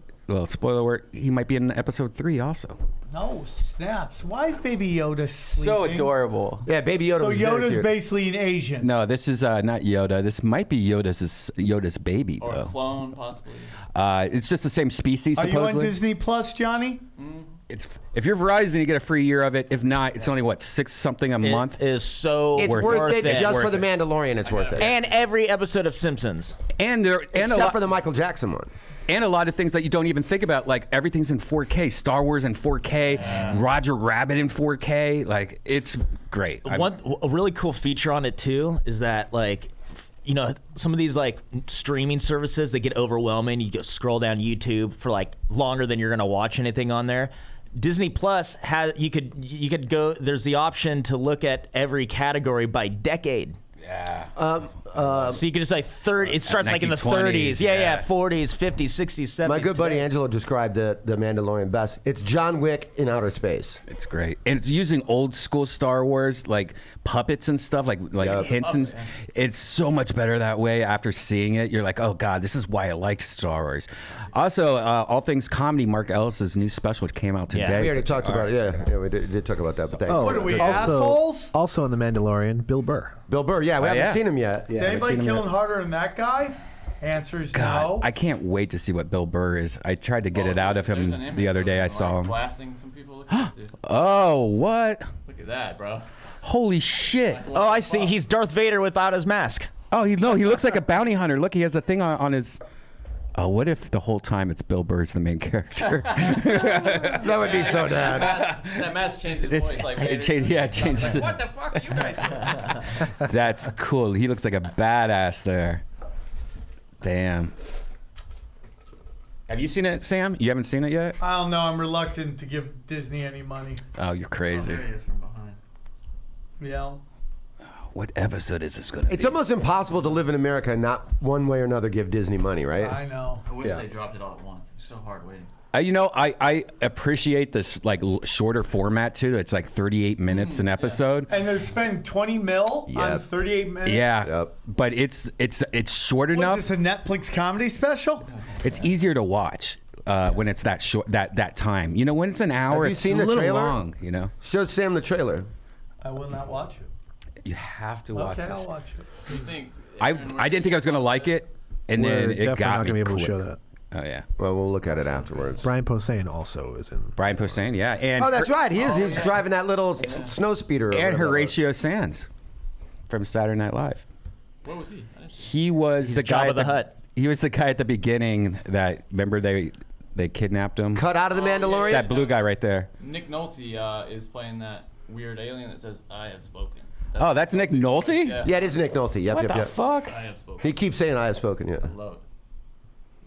spoiler alert, he might be in episode 3 also. No snaps. Why is Baby Yoda sleeping? So adorable. Yeah, Baby Yoda So was very Yoda's cute. basically an Asian. No, this is not Yoda. This might be Yoda's baby, Or a though. clone, possibly. It's just the same species, Are you on supposedly. Disney Plus, Johnny? It's if you're Verizon, you get a free year of it. If not, it's only what, $6 something a month. It is so It's worth it just for The Mandalorian. It's worth it. And every episode of Simpsons. And there and a Except lot for the Michael Jackson one. and a lot of things that you don't even think about, like everything's in 4K. Star Wars in 4K, Roger Rabbit in 4K. Like it's great. A really cool feature on it too is that some of these like streaming services, they get overwhelming. You go scroll down YouTube for like longer than you're gonna watch anything on there. Disney Plus has you could go. There's the option to look at every category by decade. Yeah. So you can just like 30. It starts like in the 30s. 1920s, Yeah, 40s, 50s, 60s, 70s. My good buddy today. Angelo described the Mandalorian best. It's John Wick in outer space. It's great, and it's using old school Star Wars like puppets and stuff, like hints, and it's so much better that way. After seeing it, you're like, oh god, this is why I liked Star Wars. Also, all things comedy. Mark Ellis's new special came out today. We already talked about it. Yeah, we did talk about that. But thanks. What are we, also, assholes? also in The Mandalorian, Bill Burr. Bill Burr. Yeah, we haven't seen him yet. Is anybody killing harder than that guy? Answer is God, no. I can't wait to see what Bill Burr is. I tried to get it out of There's an him image the other of day. I him, saw him. Blasting some people. Look at this, dude. Oh, what? Look at that, bro. Holy shit! Oh, I see. He's Darth Vader without his mask. Oh, he looks like a bounty hunter. Look, he has a thing on his. Oh, what if the whole time it's Bill Burr's the main character? That would be so bad. That mask changes his voice like Vader. It changes. What the fuck, you guys? That's cool. He looks like a badass there. Damn. Have you seen it, Sam? You haven't seen it yet? I don't know. I'm reluctant to give Disney any money. Oh, you're crazy. There he is from behind. Yeah. what episode is this going to be? It's almost impossible to live in America and not one way or another give Disney money, right? I know. I wish Yeah. they dropped it all at once. It's so hard waiting. I appreciate this like shorter format too. It's like 38 minutes an episode. And they're spending 20 mil on Yep. 38 minutes. Yeah, Yep. but it's short What enough. is this, a Netflix comedy special? It's easier to watch when it's that short, that time. You know, when it's an hour, Have you it's seen a the little trailer? long. You know, Show Sam the trailer. I will not watch it. you have to watch Okay, this. I'll watch it. Do you think? I didn't think I was gonna like it, and We're then it definitely got not me. gonna be able quick. to show that. Oh yeah, Well, we'll look at it afterwards. Brian Posehn also is in. Brian Posehn, yeah, and Oh, that's right. He is. He was driving that little snow speeder. or and whatever it was. Horatio Sands from Saturday Night Live. What was he? I didn't see. He was the guy Jabba at the Hutt. He was the guy at the beginning that remember they kidnapped him. Cut out of the Mandalorian. That blue guy right there. Nick Nolte is playing that weird alien that says, "I have spoken." Oh, that's Nick Nolte? Yeah. Yeah, it is Nick Nolte. Yep, What yep, the yep. fuck? I have spoken. He keeps saying I have spoken. Yeah. Love it.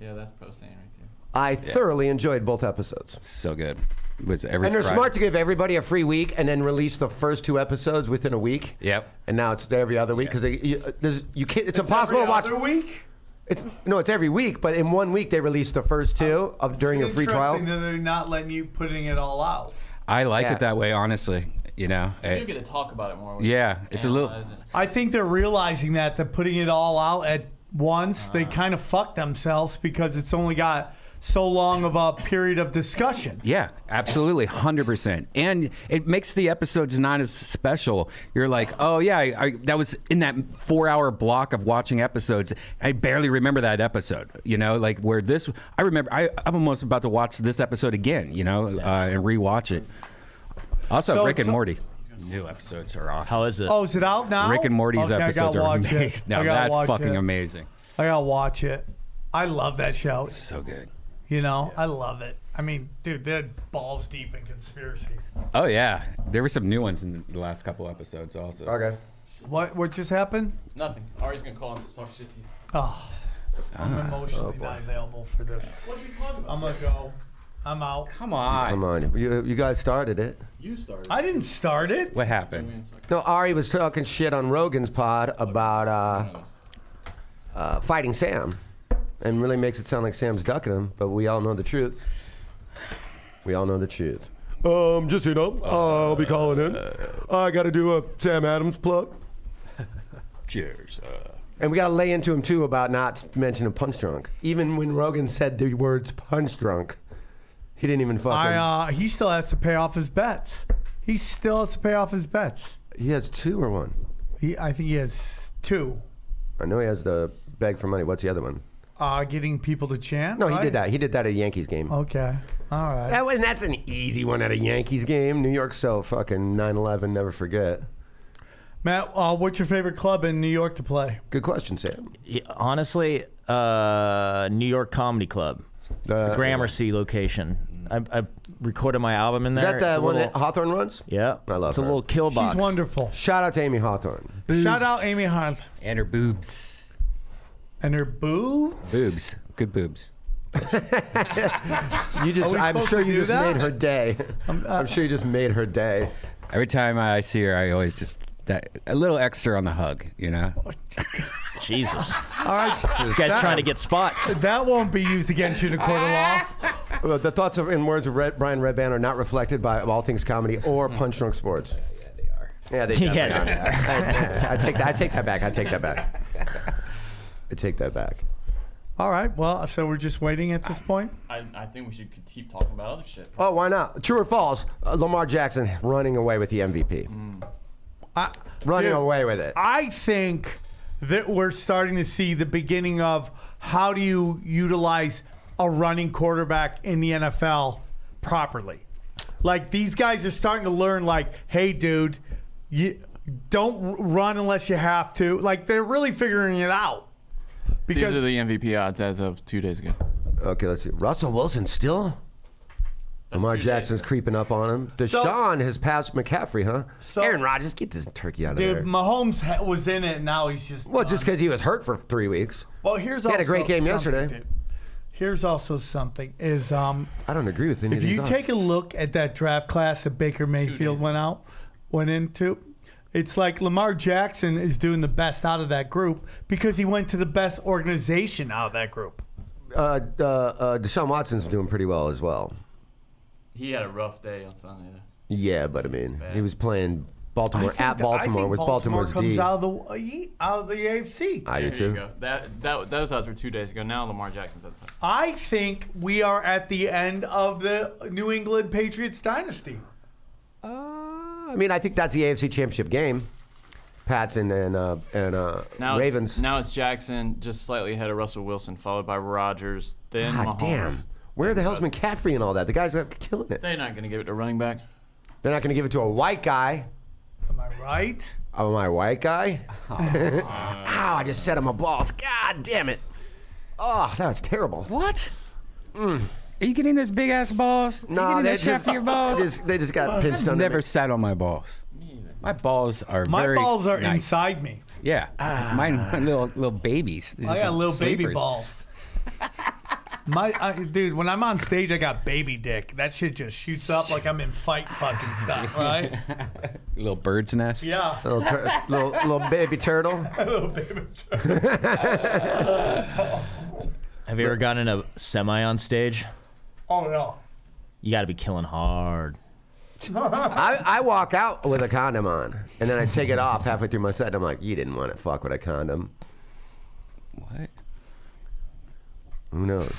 Yeah, that's Posehn right there. I thoroughly enjoyed both episodes. So good. It was every And they're Friday. smart to give everybody a free week and then release the first 2 episodes within a week. Yep. And now it's every other week because you can't. It's impossible to watch. Every other week? It's every week, but in 1 week they release the first 2 during a free trial. Interesting that they're not letting you putting it all out. I like Yeah. it that way, honestly. You know. You get to talk about it more. Yeah, it's a little. Analyze it. I think they're realizing that they're putting it all out at once. They kind of fuck themselves because it's only got so long of a period of discussion. Yeah, absolutely, 100%. And it makes the episodes not as special. You're like, oh yeah, I that was in that 4-hour block of watching episodes. I barely remember that episode. You know, like where this, I remember. I'm almost about to watch this episode again. You know, and rewatch it. Also, So- Rick and so- Morty. New episodes are awesome. How is it? Oh, is it out now? Rick and Morty's Okay, I episodes gotta are watch amazing. it. Now I gotta that's watch fucking it. amazing. I gotta watch it. I love that show. So good. You know, I love it. I mean, dude, they're balls deep in conspiracies. Oh yeah, there were some new ones in the last couple episodes also. Okay. What just happened? Nothing. Ari's gonna call him to talk shit to you. Oh, I'm emotionally not available for this. What are you talking about? I'm gonna go. I'm out. Come on. Come on. You guys started it. You started. I didn't start it. What happened? No, Ari was talking shit on Rogan's pod about fighting Sam, and really makes it sound like Sam's ducking him. But we all know the truth. We all know the truth. Just so you know, I'll be calling in. I got to do a Sam Adams plug. Cheers. And we got to lay into him too about not mentioning Punch Drunk. Even when Rogan said the words Punch Drunk, he didn't even fucking. He still has to pay off his bets. He still has to pay off his bets. He has 2 or 1. I think he has 2. I know he has the beg for money. What's the other one? Getting people to chant. No, right? he did that. He did that at a Yankees game. Okay. All right. And that's an easy one at a Yankees game. New York's so fucking 9/11. Never forget. Matt, what's your favorite club in New York to play? Good question, Sam. Yeah, honestly, New York Comedy Club, Gramercy location. I recorded my album in Is there. that It's the a one little- that Hawthorne runs? Yeah, I love it's her. a little kill box. She's wonderful. Shout out to Amy Hawthorne. Shout out Amy Hunt. And her boobs. And her boobs? Boobs. Good boobs. You just, Are we I'm supposed sure to you do just that? made her day. I'm sure you just made her day. Every time I see her, I always just a little extra on the hug, you know. Jesus, All right. this guy's trying to get spots. That won't be used against you in a court of law. Well, the thoughts and words of Brian Redband are not reflected by All Things Comedy or Punch Drunk Sports. Yeah, they are. Yeah, they Yeah, definitely they are. I take that back. I take that back. All right. Well, so we're just waiting at this point. I think we should keep talking about other shit. Oh, why not? True or false? Lamar Jackson running away with the MVP. Running Dude, away with it. I think that we're starting to see the beginning of how do you utilize a running quarterback in the NFL properly. Like, these guys are starting to learn, like, hey, dude, you don't run unless you have to. Like, they're really figuring it out. These Because are the MVP odds as of 2 days ago. Okay, let's see. Russell Wilson still? Lamar 2 days Jackson's ago. creeping up on him. Deshaun has passed McCaffrey, huh? So- Aaron Rodgers, get this turkey out of dude, there. Mahomes was in it, and now he's just Well, just done. because he was hurt for 3 weeks. Well, here's He had a also great game something, yesterday. dude. Here's also something is I don't agree with any if of these you odds. take a look at that draft class that Baker Mayfield went into, It's like Lamar Jackson is doing the best out of that group because he went to the best organization out of that group. Deshaun Watson's doing pretty well as well. He had a rough day on Sunday. Yeah, but I mean, he was playing Baltimore at Baltimore I think with Baltimore's comes D. out of the AFC. I do There you too. go. Those odds were 2 days ago. Now Lamar Jackson's at the top. I think we are at the end of the New England Patriots dynasty. I mean, I think that's the AFC Championship game. Pats and Ravens. Now it's Jackson, just slightly ahead of Russell Wilson, followed by Rodgers, then God Mahomes. damn. Where the hell's McCaffrey and all that? The guy's killing it. They're not going to give it to running back. They're not going to give it to a white guy. Am I right? Oh, my white guy? Ow, I just set on my balls. God damn it. Oh, that was terrible. What? Are you getting those big ass balls? No, are you they getting the shaft of your balls? They just got pinched under Never me. sat on my balls. My balls are My very balls are nice. inside me. Yeah, mine are little babies. They're I just got little baby sleepers. balls. Dude, when I'm on stage, I got baby dick. That shit just shoots up like I'm in fight fucking stuff, right? Little bird's nest. Yeah. Little baby turtle. Little baby Have you ever gotten in a semi on stage? Oh, no. You got to be killing hard. I walk out with a condom on, and then I take it off halfway through my set, and I'm like, you didn't want to fuck with a condom. What? Who knows?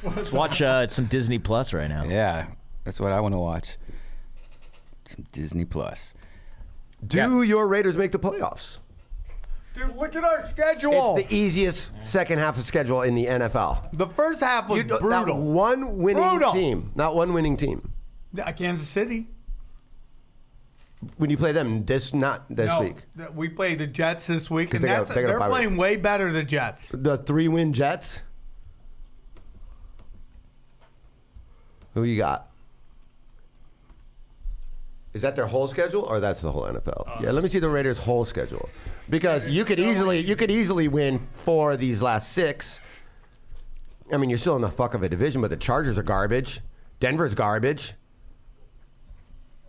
Let's watch some Disney Plus right now. Yeah, that's what I want to watch. Some Disney Plus. Do your Raiders make the playoffs? Dude, look at our schedule. It's the easiest second half of schedule in the NFL. The first half was brutal. Not one winning team. Not one winning team. Kansas City. When you play them not this week. We play the Jets this week, and They got they're a bye playing week. way better than Jets. The 3-win Jets. Who you got? Is that their whole schedule, or that's the whole NFL? Yeah, let me see the Raiders' whole schedule, because you could easily win 4 of these last 6. I mean, you're still in the fuck of a division, but the Chargers are garbage. Denver's garbage.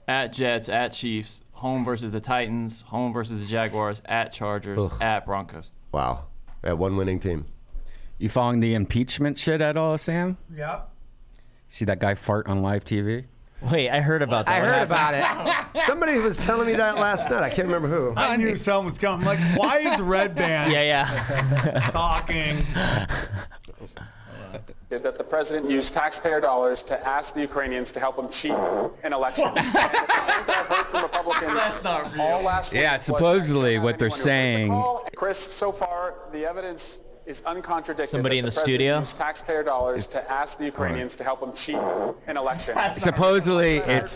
At Jets, at Chiefs, home versus the Titans, home versus the Jaguars, at Chargers, at Broncos. Wow, at one winning team. You following the impeachment shit at all, Sam? Yep. See that guy fart on live TV? Wait, I heard about that. I heard about it. Somebody was telling me that last night. I can't remember who. I knew someone was coming. Like, why is Red Band talking? That the president used taxpayer dollars to ask the Ukrainians to help him cheat an election. I've heard from Republicans all last week. Yeah, supposedly what they're saying. Chris, so far the evidence is uncontradicted. Somebody in that the president studio? used taxpayer dollars to ask the Ukrainians to help him cheat an election. Supposedly, it's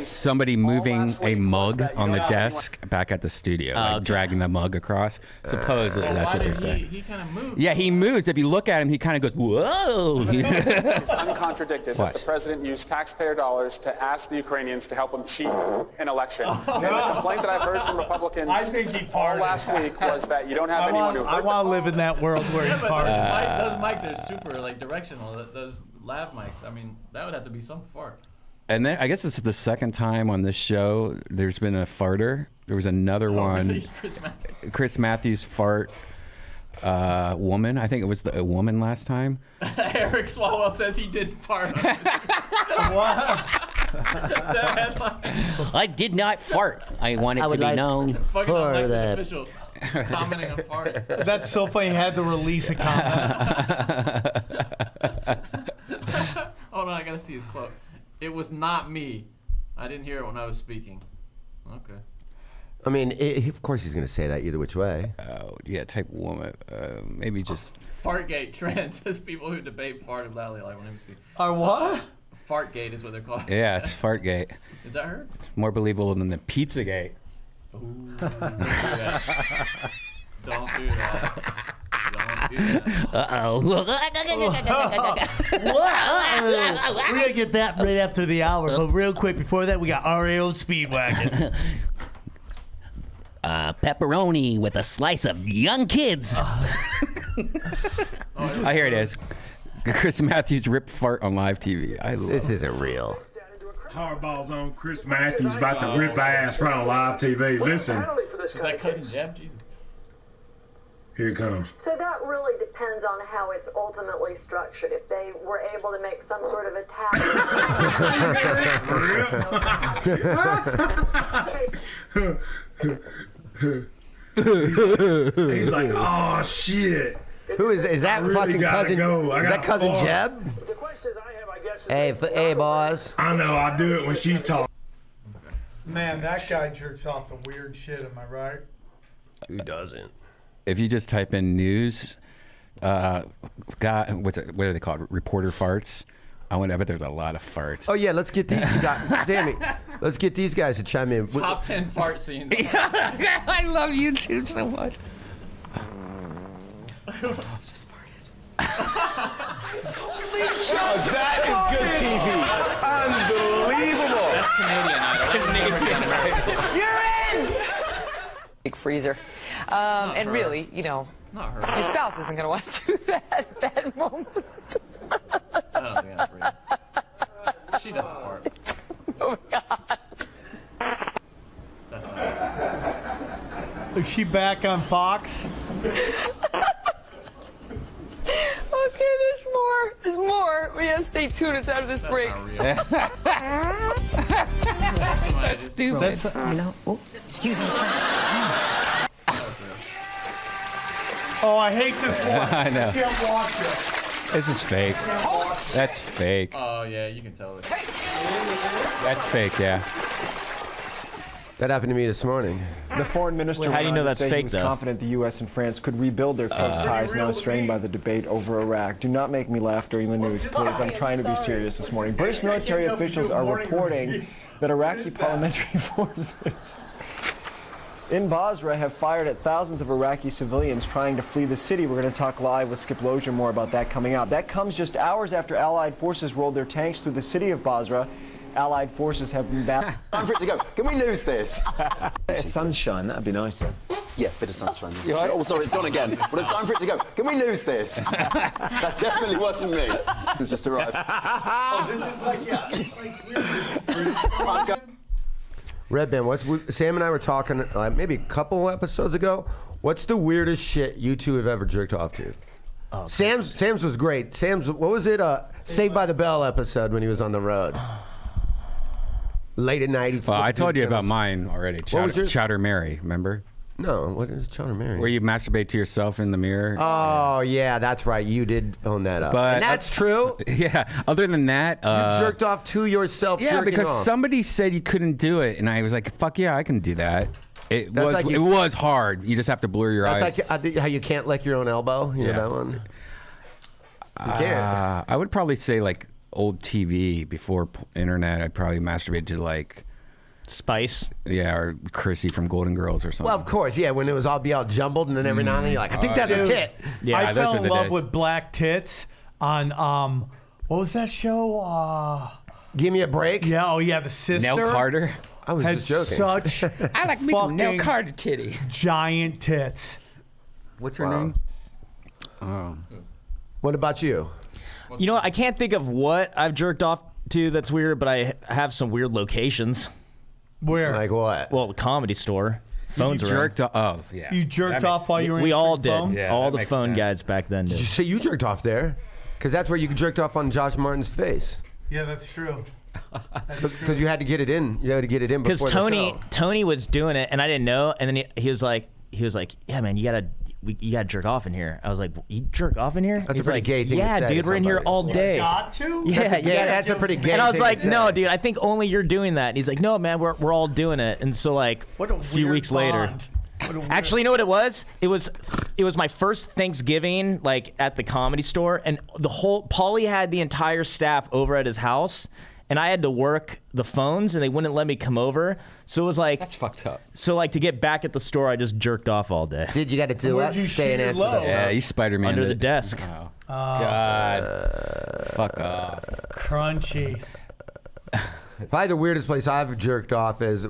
somebody moving a mug on the desk back at the studio, like dragging the mug across. Supposedly, that's what they're saying. He kind of moved. Yeah, he moves. If you look at him, he kind of goes, whoa. It's uncontradicted What? that the president used taxpayer dollars to ask the Ukrainians to help him cheat an election. And the complaint that I've heard from Republicans I think he all farted. last week was that you don't have anyone who I heard want to live in that world where he Yeah, but farts. those mics are super like directional. Those lav mics. I mean, that would have to be some fart. And then, I guess this is the second time on this show there's been a farter. There was another one. Really? Chris Matthews. Chris Matthews fart woman. I think it was a woman last time. Eric Swalwell says he did fart. I did not fart. I want it to be known. Fucking for elected that. official commenting on fart. That's so funny. He had to release a comment. Hold on, I gotta see his quote. It was not me. I didn't hear it when I was speaking. Okay. I mean, of course he's going to say that either which way. Oh, yeah, type woman. Maybe just. Fartgate trends as people who debate fart loudly like when I'm speaking. Or what? Fartgate is what they're called. Yeah, it's Fartgate. Is that her? It's more believable than the Pizzagate. Ooh, don't do that. Don't do that. Don't do that. We're going to get that right after the hour. But real quick, before that, we got RAO Speedwagon. Pepperoni with a slice of young kids. Oh, here it is. Chris Matthews ripped fart on live TV. This isn't real. Hardball's on. Chris Matthews about to rip ass right on live TV. Listen. Is that cousin Jeb? Jesus. Here it comes. So that really depends on how it's ultimately structured. If they were able to make some sort of attack. He's like, oh shit. Who is that? really Fucking gotta cousin? go. Is that cousin Jeb? Hey, boss. I know. I do it when she's talking. Man, that guy jerks off to weird shit. Am I right? Who doesn't? If you just type in news, what are they called? Reporter farts. I bet there's a lot of farts. Oh yeah, let's get these guys, Sammy. Let's get these guys to chime in. Top 10 fart scenes. I love YouTube so much. That is good TV. Unbelievable. That's Canadian Idol. You're in! Big freezer. And her. really, you know, Not her. your spouse isn't going to want to do that at that moment. I don't think that's real. She doesn't fart. Oh, God. That's not Is she back on Fox? Okay, there's more. There's more. We have to stay tuned. It's out of this break. So stupid. You know? Oh, excuse me. Oh, I hate this one. I know. I can't watch it. This is fake. That's fake. Oh, yeah, you can tell it. That's fake, yeah. That happened to me this morning. The foreign minister How do you know that's he fake, was though? confident the U.S. and France could rebuild their close ties now strained by the debate over Iraq. Do not make me laugh during the news, please. I'm trying to be serious this morning. British military officials are reporting that Iraqi parliamentary forces in Basra have fired at thousands of Iraqi civilians trying to flee the city. We're going to talk live with Skip Lozier more about that coming out. That comes just hours after Allied forces rolled their tanks through the city of Basra. Allied forces have been battling. Time for it to go. Can we lose this? Bit of sunshine, that'd be nicer. Yeah, bit of sunshine. Oh, sorry, it's gone again. But it's time for it to go. Can we lose this? That definitely wasn't me. It's just arrived. Oh, this is like, yeah. It's like Red Band, Sam and I were talking maybe a couple episodes ago. What's the weirdest shit you two have ever jerked off to? Oh, Sam's was great. Sam's, what was it? Saved by the Bell episode when he was on the road. Late at night. Well, I told you about mine already. What was yours? Chowder Mary, remember? No, what is Chowder Mary? Where you masturbate to yourself in the mirror. Oh, yeah, that's right. You did own that up. But and that's true? Yeah. Other than that, You jerked off to yourself. yeah, jerking because off. somebody said you couldn't do it, and I was like, "Fuck yeah, I can do that." It That's was like it you- was hard. You just have to blur your eyes. That's like how you can't lick your own elbow. You know that one? You can't. I would probably say like old TV before internet. I'd probably masturbate to like Spice. Yeah, or Chrissy from Golden Girls or something. Well, of course, yeah. When it was all jumbled, and then every now and then you're like, I think that's a tit. Yeah, I those fell are in the love days. with black tits on what was that show? Give Me a Break. Yeah. Oh yeah, the sister. Nell Carter. I was had just joking. such I like me some Nell fucking Carter titty. giant tits. What's her Wow. name? What about you? You know, I can't think of what I've jerked off to that's weird, but I have some weird locations. Where? Like what? Well, the Comedy Store. Phones You around. jerked off. Oh, yeah. You jerked off while you were in We your all phone? did. Yeah, all that the makes phone sense. guys back then did. So you jerked off there, because that's where you jerked off on Josh Martin's face. Yeah, that's true. Because you had to get it in. You had to get it in Because before the show. Tony was doing it, and I didn't know. And then he was like, yeah, man, you gotta jerk off in here. I was like, you jerk off in here? That's a He's pretty like, gay thing to yeah, say to dude, we're in here somebody. all day. Got to? Yeah, That's a gay- yeah. that's a pretty gay And I was thing like, to no, say. dude, I think only you're doing that. And he's like, no, man, we're all doing it. And so like What a a few weird weeks later. bond. What a weird- Actually, you know what it was? It was my first Thanksgiving, like at the Comedy Store, and Paulie had the entire staff over at his house, and I had to work the phones, and they wouldn't let me come over. So it was like That's fucked up. So like to get back at the store, I just jerked off all day Did you got to do Where'd it? you Stay and shoot your answer load? the Yeah, you Spider-Man. under the desk. Oh, God. Fuck off. Crunchy. Probably the weirdest place I've jerked off is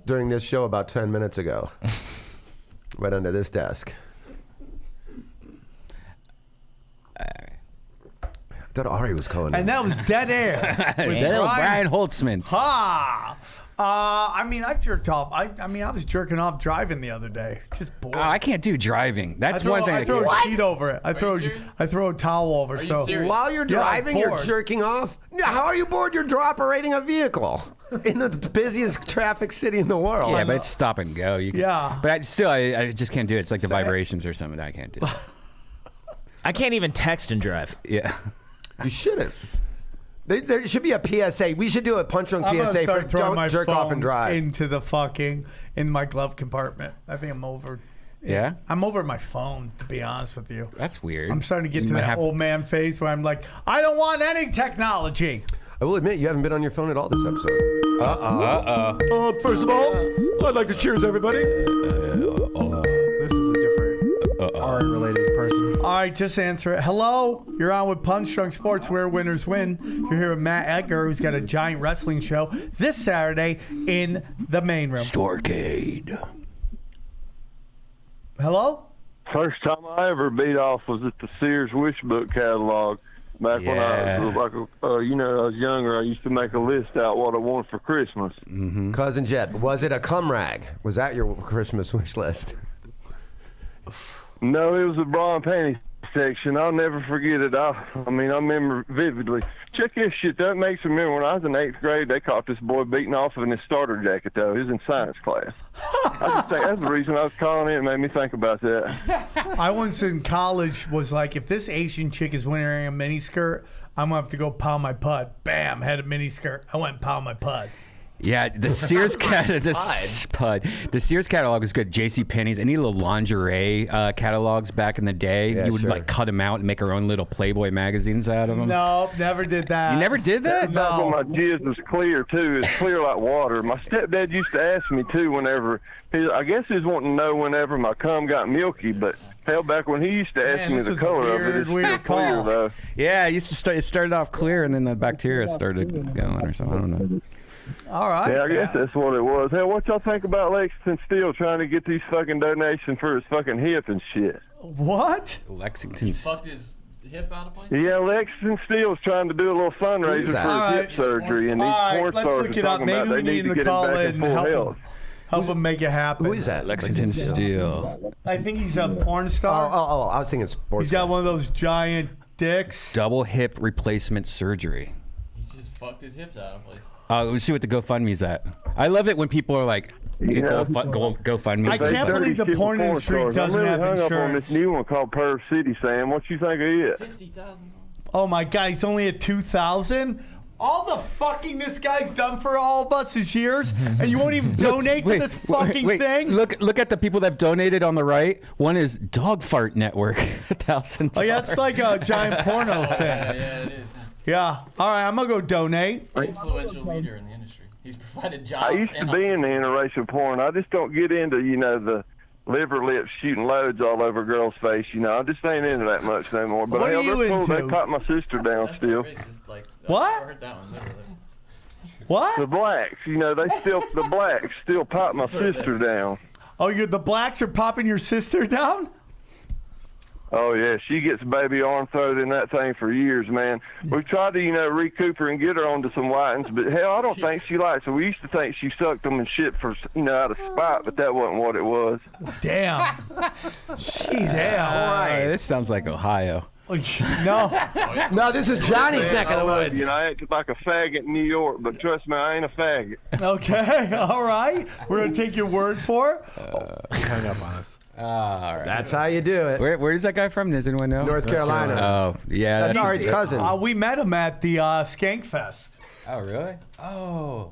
during this show about 10 minutes ago. Right under this desk. I thought Ari was calling. And that was Dead Air. with Brian Holtzman. Ha! I mean, I jerked off. I mean, I was jerking off driving the other day. Just bored. Oh, I can't do driving. That's one thing. I throw a sheet over it. I throw a towel over. So while you're driving, you're jerking off. How are you bored? You're operating a vehicle in the busiest traffic city in the world. Yeah, but it's stop and go. You can, Yeah. But I just can't do it. It's like the vibrations or something. I can't do. I can't even text and drive. Yeah. You shouldn't. There should be a PSA. We should do a punch drunk I'm gonna PSA for start throwing my don't jerk phone off and drive. into the in my glove compartment. I think I'm over. Yeah? I'm over my phone, to be honest with you. That's weird. I'm starting to get You to might that have- old man phase where I'm like, I don't want any technology. I will admit, you haven't been on your phone at all this episode. Uh-oh. First of all, I'd like to cheers everybody. This is a different art-related person. All right, just answer it. Hello, you're on with Punch Drunk Sports, where winners win. You're here with Matt Edgar, who's got a giant wrestling show this Saturday in the main room. Storcade. Hello? First time I ever beat off was at the Sears Wish Book catalog. Back when I was like, I was younger, I used to make a list out what I wanted for Christmas. Mm-hmm. Cousin Jet, was it a cum rag? Was that your Christmas wish list? No, it was the bra and panty section. I'll never forget it. I remember vividly. Check this shit. That makes me remember when I was in 8th grade, they caught this boy beating off in his starter jacket, though. He was in science class. I just think that's the reason I was calling it. It made me think about that. I once in college was like, if this Asian chick is wearing a miniskirt, I'm going to have to go pound my pud. Bam, had a miniskirt. I went and pound my pud. Yeah, the Sears the Sears catalog was good. J.C. Penney's, any little lingerie catalogs back in the day, you would like cut them out and make our own little Playboy magazines out of them. No, never did that. You never did that? Back when my jizz was clear too. It's clear like water. My stepdad used to ask me too whenever I guess he was wanting to know whenever my cum got milky, but hell, back when he used to ask me the color of it, it's still clear though. Yeah, it started off clear and then the bacteria started going or something. I don't know. All right. Yeah, I guess that's what it was. Hell, what y'all think about Lexington Steel trying to get these fucking donations for his fucking hip and shit? What? Lexington Fucked his hip out of place? Yeah, Lexington Steel's trying to do a little fundraiser for his hip surgery, and these porn let's stars look are it up. talking Maybe about we they need need to to get him call back in in and full help health. Help him make it happen. Who is that? Lexington Steel. I think he's a porn star. Oh, I was thinking sports. He's got one of those giant dicks. Double hip replacement surgery. He just fucked his hips out of place. Let's see what the GoFundMe's at. I love it when people are like, GoFundMe. I can't believe the porn industry doesn't have hung up on insurance. this new one called Perv City, Sam. What you think of it? 50,000. Oh my God, he's only at 2,000. All the fucking this guy's done for all of us his years, and you won't even donate to this fucking thing. Look at the people that have donated on the right. One is Dog Fart Network, $1,000. Oh yeah, it's like a giant porno thing. Yeah, it is. Yeah. All right, I'm gonna go donate. Influential leader in the industry. He's provided jobs. I used to be in the interracial porn. I just don't get into, the liver lips shooting loads all over a girl's face. I just ain't into that much no more. But What are hell, you they're cool. They into? popped my sister down still. What? I heard that one. Literally. What? The blacks, the blacks still pop my sister down. Oh, the blacks are popping your sister down? Oh, yeah, she gets baby arm throated in that thing for years, man. We've tried to, recoup her and get her onto some whitings, but hell, I don't think she likes it. We used to think she sucked them and shit for, out of spite, but that wasn't what it was. Damn. Jeez, All right. This sounds like Ohio. No, this is Johnny's neck of the woods. I acted like a faggot in New York, but trust me, I ain't a faggot. Okay, all right. We're going to take your word for it. Hang up on us. All right. That's how you do it. Where is that guy from? Does anyone know? North Carolina. Oh, yeah. That's Ari's cousin. We met him at the Skank Fest. Oh, really? Oh.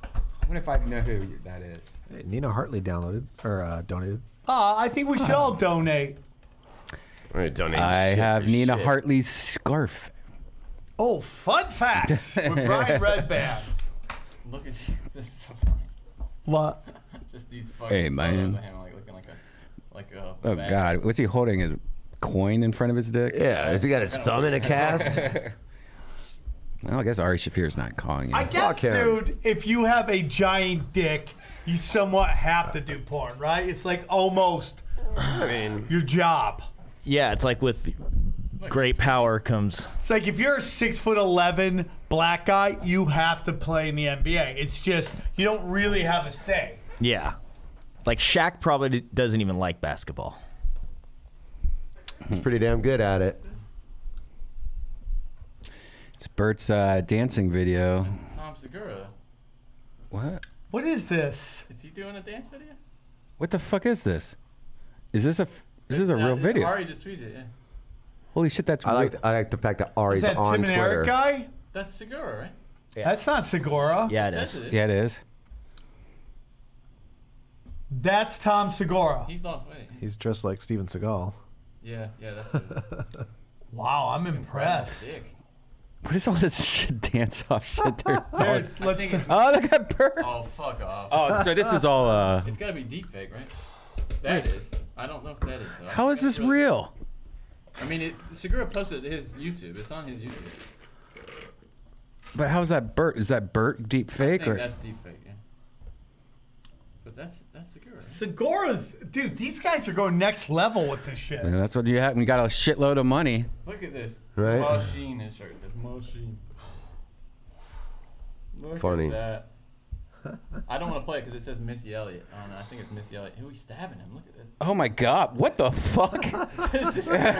I wonder if I know who that is. Hey, Nina Hartley donated. I think we should all donate. I have Nina Hartley's scarf. Oh, fun facts with Brian Redband. Look at this. Is so funny. What? Just these fucking Hey, man. photos of him looking like a Oh, bag. God. What's he holding? His coin in front of his dick? Yeah. Has he got his thumb in a cast? Well, I guess Ari Shafir's not calling you. I guess, dude, if you have a giant dick, you somewhat have to do porn, right? It's like almost your job. Yeah, it's like with great power comes. It's like if you're a 6'11" black guy, you have to play in the NBA. It's just you don't really have a say. Yeah. Like Shaq probably doesn't even like basketball. He's pretty damn good at it. It's Bert's dancing video. Tom Segura. What? What is this? Is he doing a dance video? What the fuck is this? Is this a real video? Ari just tweeted it, yeah. Holy shit, that's I real. like the fact that Ari's Is that on Tim and Twitter. Eric guy? That's Segura, right? That's not Segura. Yeah, It says it is. Yeah, it is. That's Tom Segura. He's lost weight. He's dressed like Steven Seagal. Yeah, that's what it is. Wow, I'm impressed. Dick. What is all this shit dance off shit they're There, doing? let's Oh, look at Bert. Oh, fuck off. Oh, so this is all. It's gotta be deep fake, right? That is. I don't know if that is, though. How is this real? I mean, Segura posted his YouTube. It's on his YouTube. But how is that Bert? Is that Bert deep I fake think or? that's deep fake, yeah. But that's Segura. Segura's, dude, these guys are going next level with this shit. Yeah, that's what you have. You got a shitload of money. Look at this. Right. Machine, his shirt says Machine. Look Funny. at that. I don't want to play it because it says Missy Elliott. Oh, no, I think it's Missy Elliott. Who is stabbing him? Look at this. Oh my god! What the fuck? This is crazy.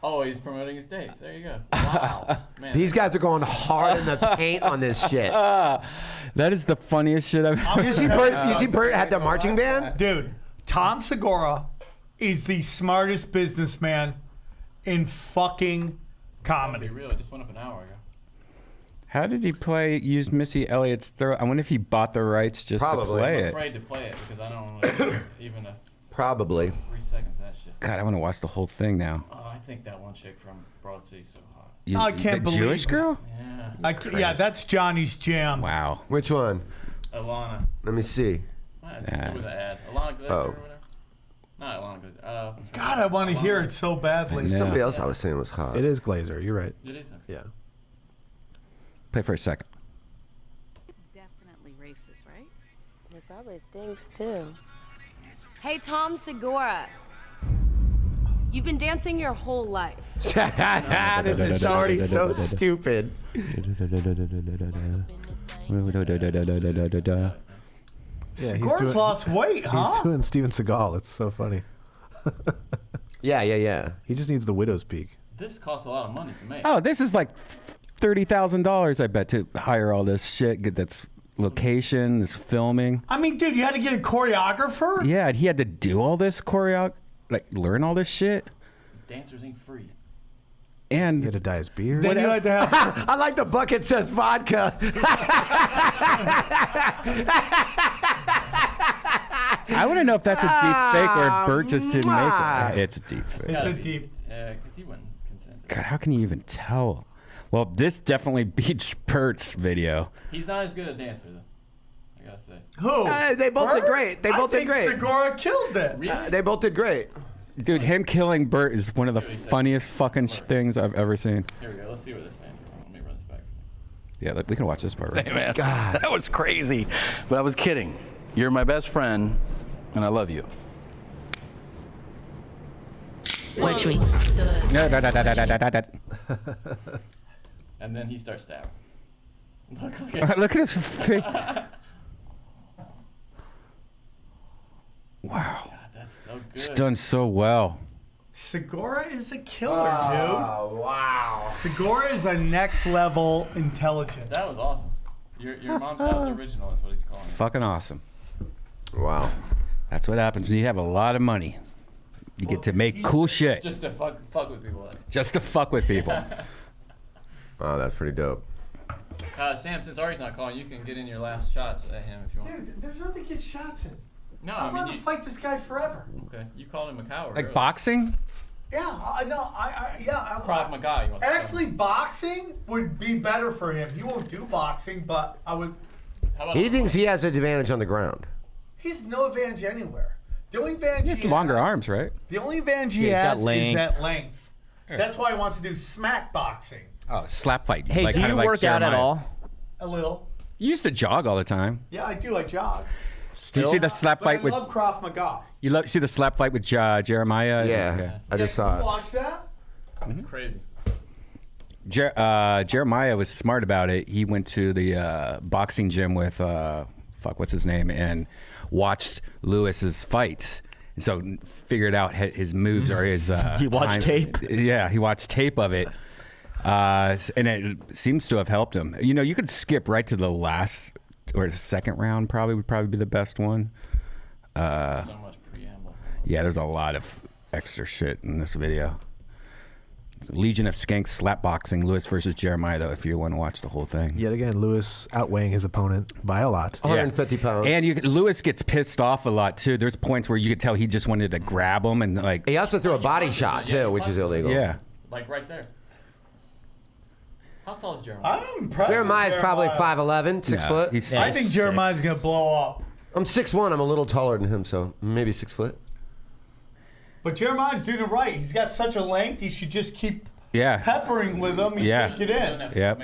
Oh, he's promoting his dates. There you go. Wow. Man. These guys are going hard in the paint on this shit. That is the funniest shit I've ever. You see Bert had the marching band? Dude, Tom Segura is the smartest businessman in fucking comedy. Be real. It just went up an hour ago. How did he use Missy Elliott's throw? I wonder if he bought the rights just Probably. to play I'm it. afraid to play it because I don't want to even Probably. 3 seconds of that shit. God, I want to watch the whole thing now. Oh, I think that one chick from Broad City's so hot. I can't the believe Jewish girl? Yeah. Yeah, that's Johnny's jam. Wow. Which one? Alana. Let me see. It was an ad. Alana Glitter or whatever. Not Alana Glitter. God, I want to hear it so badly. Somebody else I was saying was hot. It is Glazer. You're right. It is. Yeah. Play for a second. Definitely racist, right? It probably stinks too. Hey, Tom Segura. You've been dancing your whole life. This is already so stupid. Yeah, Segura's lost weight, huh? He's doing Steven Seagal. It's so funny. Yeah. He just needs the widow's peak. This costs a lot of money to make. Oh, this is like $30,000, I bet, to hire all this shit. Get that's location, this filming. I mean, dude, you had to get a choreographer? Yeah, and he had to do all this learn all this shit. Dancers ain't free. And he had to dye his beard. Then you had to have. I like the bucket says vodka. I want to know if that's a deep fake or Bert just didn't make it. It's a deep fake. It's a deep. Yeah, because he wouldn't consent. God, how can you even tell? Well, this definitely beats Bert's video. He's not as good a dancer, though. I gotta say. Who? They both did great. They both did great. Segura killed it. Really? They both did great. Dude, him killing Bert is one of the funniest fucking things I've ever seen. Here we go. Let's see what they're saying. Let me run this back. Yeah, we can watch this part. Right? Hey, man. God. That was crazy. But I was kidding. You're my best friend, and I love you. Watch me. And then he starts stabbing. Look at his face. Wow. God, that's so good. It's done so well. Segura is a killer, Oh, wow. dude. Segura is a next level intelligence. That was awesome. Your mom's house original is what he's calling it. Fucking awesome. Wow. That's what happens when you have a lot of money. You get to make cool shit. Just to fuck with people. Just to fuck with people. Oh, that's pretty dope. Sam, since Ari's not calling, you can get in your last shots at him if you want. Dude, there's nothing to get shots in. No, I want to fight this guy forever. Okay, you called him a coward. Like earlier. boxing? Yeah, I know. Krav Maga. He wants to Actually, boxing would be better for him. He won't do boxing, but I would. How about He thinks he has an advantage on the ground. He has no advantage anywhere. The only advantage He has he longer has, arms, right? The only advantage he Yeah, he's got has is length. that length. That's why he wants to do smack boxing. Oh, slap fight. Hey, like, do kinda you like work out at Jeremiah. all? A little. You used to jog all the time. Yeah, I do. I jog. Did you see the slap fight with? I love Krav Maga. You see the slap fight with Jeremiah? Yeah, I just saw it. Watch that. It's crazy. Jeremiah was smart about it. He went to the boxing gym with what's his name, and watched Lewis's fights. And so figured out his moves or his. He watched tape. Yeah, he watched tape of it, and it seems to have helped him. You know, you could skip right to the last or the second round. Would probably be the best one. So much preamble. Yeah, there's a lot of extra shit in this video. Legion of Skanks slapboxing Lewis versus Jeremiah, though, if you want to watch the whole thing. Yet again, Lewis outweighing his opponent by a lot. 150 pounds. And Lewis gets pissed off a lot, too. There's points where you could tell he just wanted to grab him and, like... He also threw a body shot, too, which is illegal. Yeah. Like right there. How tall is Jeremiah? I'm impressed. Jeremiah's probably 5'11", 6 foot. I think Jeremiah's going to blow up. I'm 6'1". I'm a little taller than him, so maybe 6 foot. But Jeremiah's doing it right. He's got such a length. He should just keep peppering with him and Yeah. take it in. Yep.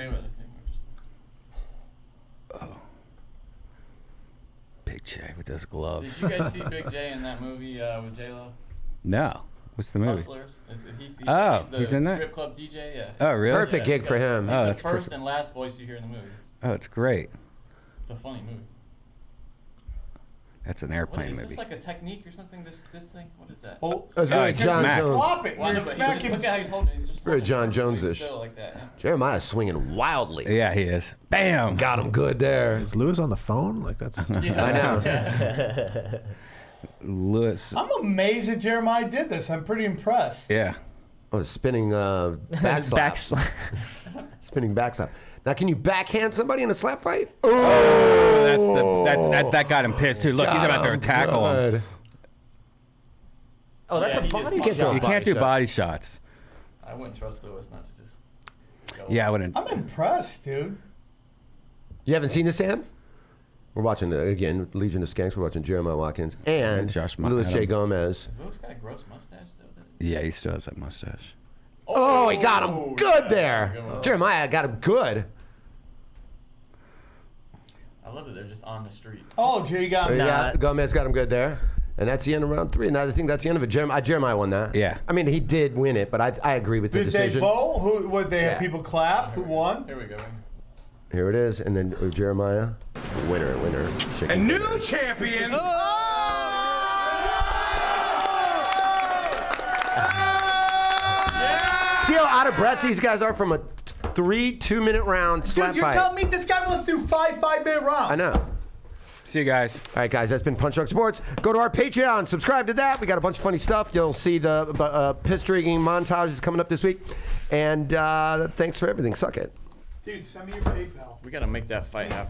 Big J with those gloves. Did you guys see Big J in that movie with J-Lo? No. What's the movie? Hustlers. He's He's in that? strip club DJ, yeah. Oh, really? Perfect gig for him. Oh, He's that's the first perfect. and last voice you hear in the movie. Oh, it's great. It's a funny movie. That's an What, airplane is movie. this like a technique or something, this thing? What is that? Oh, It's very it's John smack. Jones. Flop it. Well, I You're know, but smacking. look at how he's holding it. He's just Very holding John it Jones-ish. still like that. Yeah. Jeremiah's swinging wildly. Yeah, he is. Bam! Got him good there. Is Lewis on the phone? Like that's. I know. Lewis. I'm amazed that Jeremiah did this. I'm pretty impressed. Yeah. Oh, spinning back slap. Spinning back slap. Now, can you backhand somebody in a slap fight? Oh, that got him pissed too. Look, he's about to tackle him. Oh, that's a body shot. You can't do body shots. I wouldn't trust Lewis not to just go. Yeah, I wouldn't. I'm impressed, dude. You haven't seen this, Sam? We're watching, again, Legion of Skanks. We're watching Jeremiah Watkins and Josh Louis J. Adam. Gomez. Does Lewis got a gross mustache though? Yeah, he still has that mustache. Oh, he got him good there. Jeremiah got him good. I love that they're just on the street. Oh, Jay got him. Yeah, Gomez got him good there. And that's the end of round 3. And I think that's the end of it. Jeremiah won that. Yeah. I mean, he did win it, but I agree with the Did they decision. vote? Who would they have Yeah. people clap? Who won? Here we go. Here it is. And then Jeremiah, winner. A new champion. See how out of breath these guys are from a 2-minute round slap Dude, you're fight. telling me this guy wants to do 5-minute rounds? I know. See you guys. All right, guys, that's been Punch Drunk Sports. Go to our Patreon, subscribe to that. We got a bunch of funny stuff. You'll see the piss drinking montages coming up this week. And thanks for everything. Suck it. Dude, send me your PayPal. We got to make that fight happen.